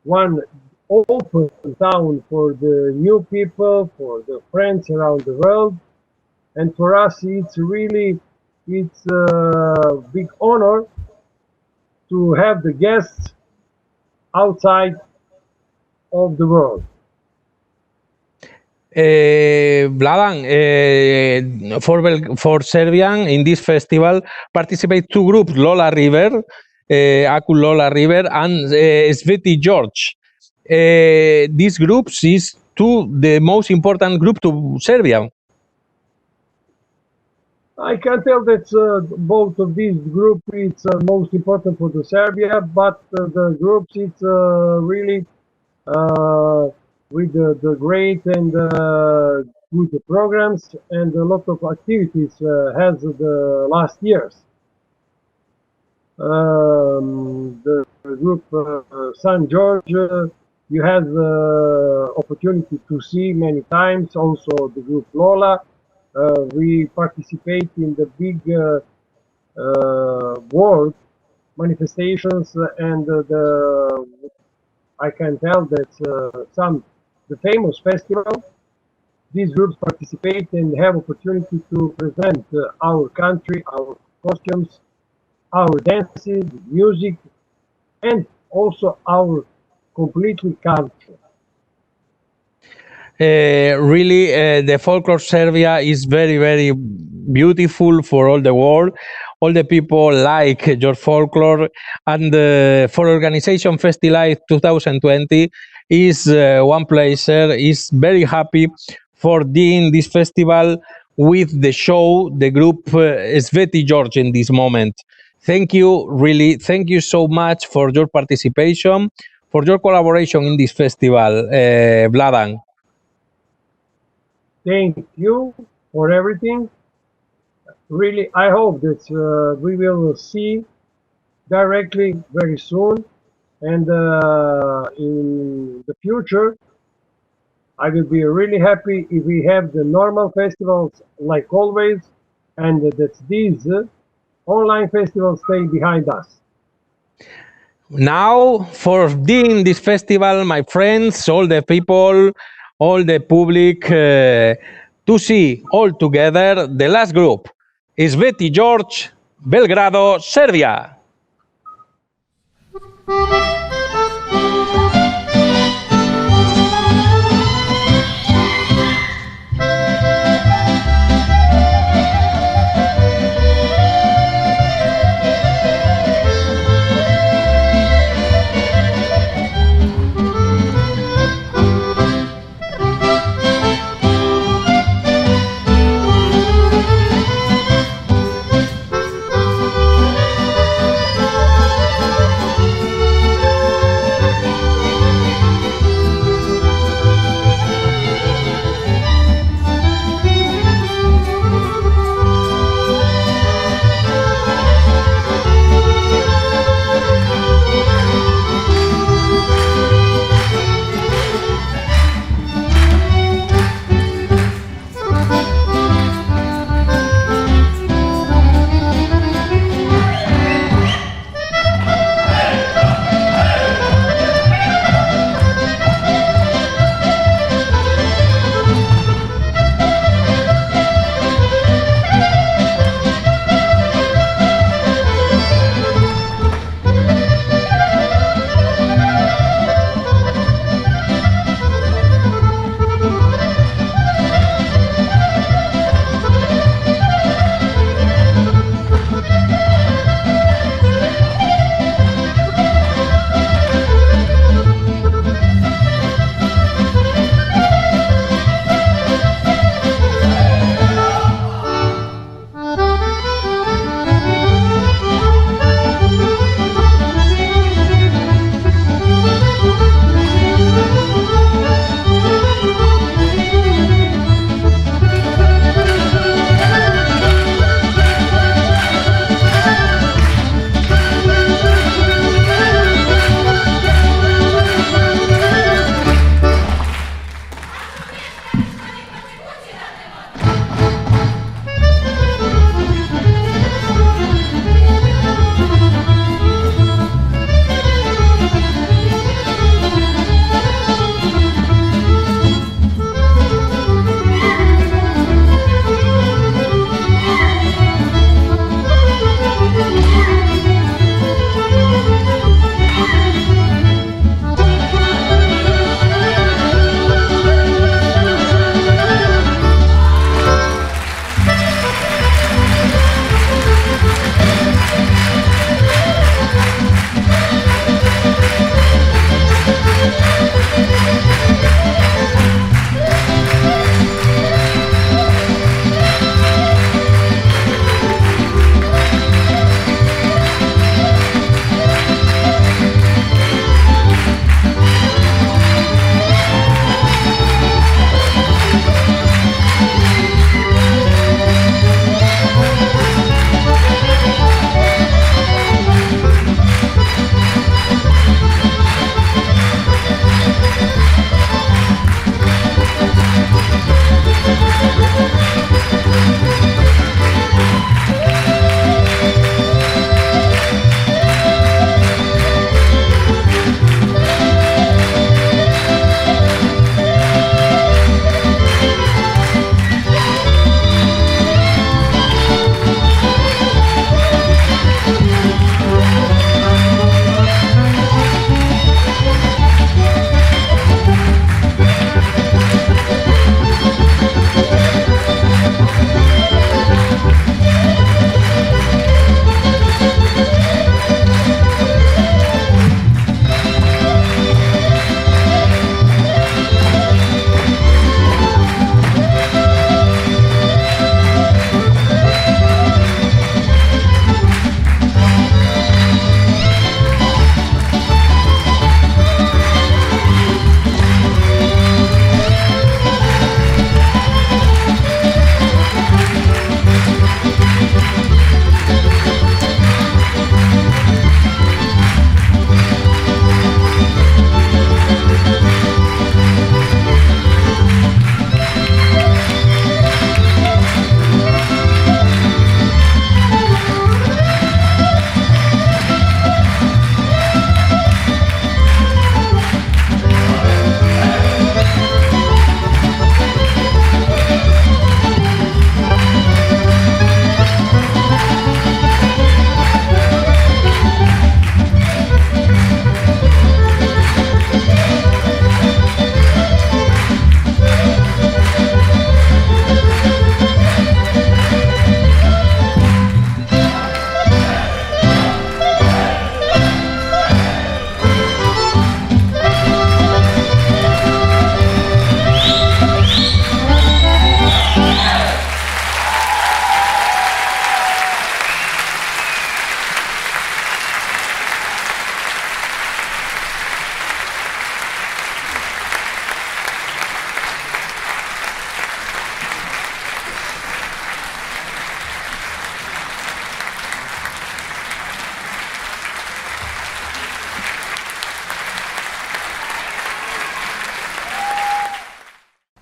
Speaker 21: one open town for the new people, for the friends around the world, and for us it's really a big honor to have the guests outside of the world.
Speaker 1: Vladan, for Serbian, in this festival participate two groups, Lola River, Aku Lola River, and Sveti George. These groups is the most important group to Serbia.
Speaker 21: I can tell that both of these groups it's most important for the Serbia, but the groups it's really with the great and good programs and a lot of activities has the last years. The group San George, you had the opportunity to see many times. Also the group Lola. We participate in the big world manifestations, and I can tell that the famous festival, these groups participate and have opportunity to present our country, our costumes, our dances, music, and also our completely culture.
Speaker 1: Really, the folklore Serbia is very, very beautiful for all the world. All the people like your folklore, and for organization FestiLife 2020 is one pleasure. Is very happy for doing this festival with the show, the group Sveti George in this moment. Thank you, really, thank you so much for your participation, for your collaboration in this festival, Vladan.
Speaker 21: Thank you for everything. Really, I hope that we will see directly very soon, and in the future I will be really happy if we have the normal festivals like always, and that these online festival stay behind us.
Speaker 1: Now, for doing this festival, my friends, all the people, all the public, to see all together the last group is Sveti George, Belgrado, Serbia.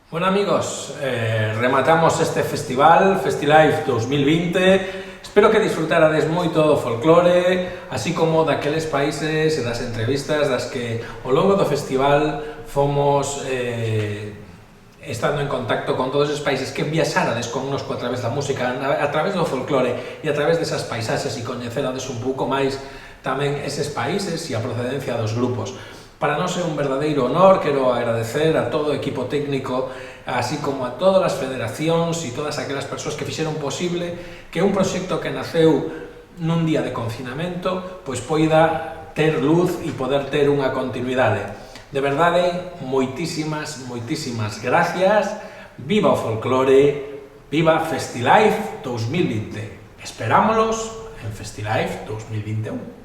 Speaker 1: Bueno amigos, rematamos este festival, Festilife 2020. Espero que disfrutarades moito do folclore, así como daqueles países e das entrevistas das que ao longo do festival fomos estando en contacto con todos esos países que viaxarades connosco a través da música, a través do folclore e a través desas paisaxes e coñecerades un pouco máis tamén eses países e a procedencia dos grupos. Para nós é un verdadeiro honor, quero agradecer a todo o equipo técnico, así como a todas as federacións e todas aquelas persoas que fixeron posible que un proxecto que naceu nun día de confinamento pois poida ter luz e poder ter unha continuidade. De verdade, moitísimas gracias, viva o folclore, viva Festilife 2020. Esperámolos en Festilife 2021.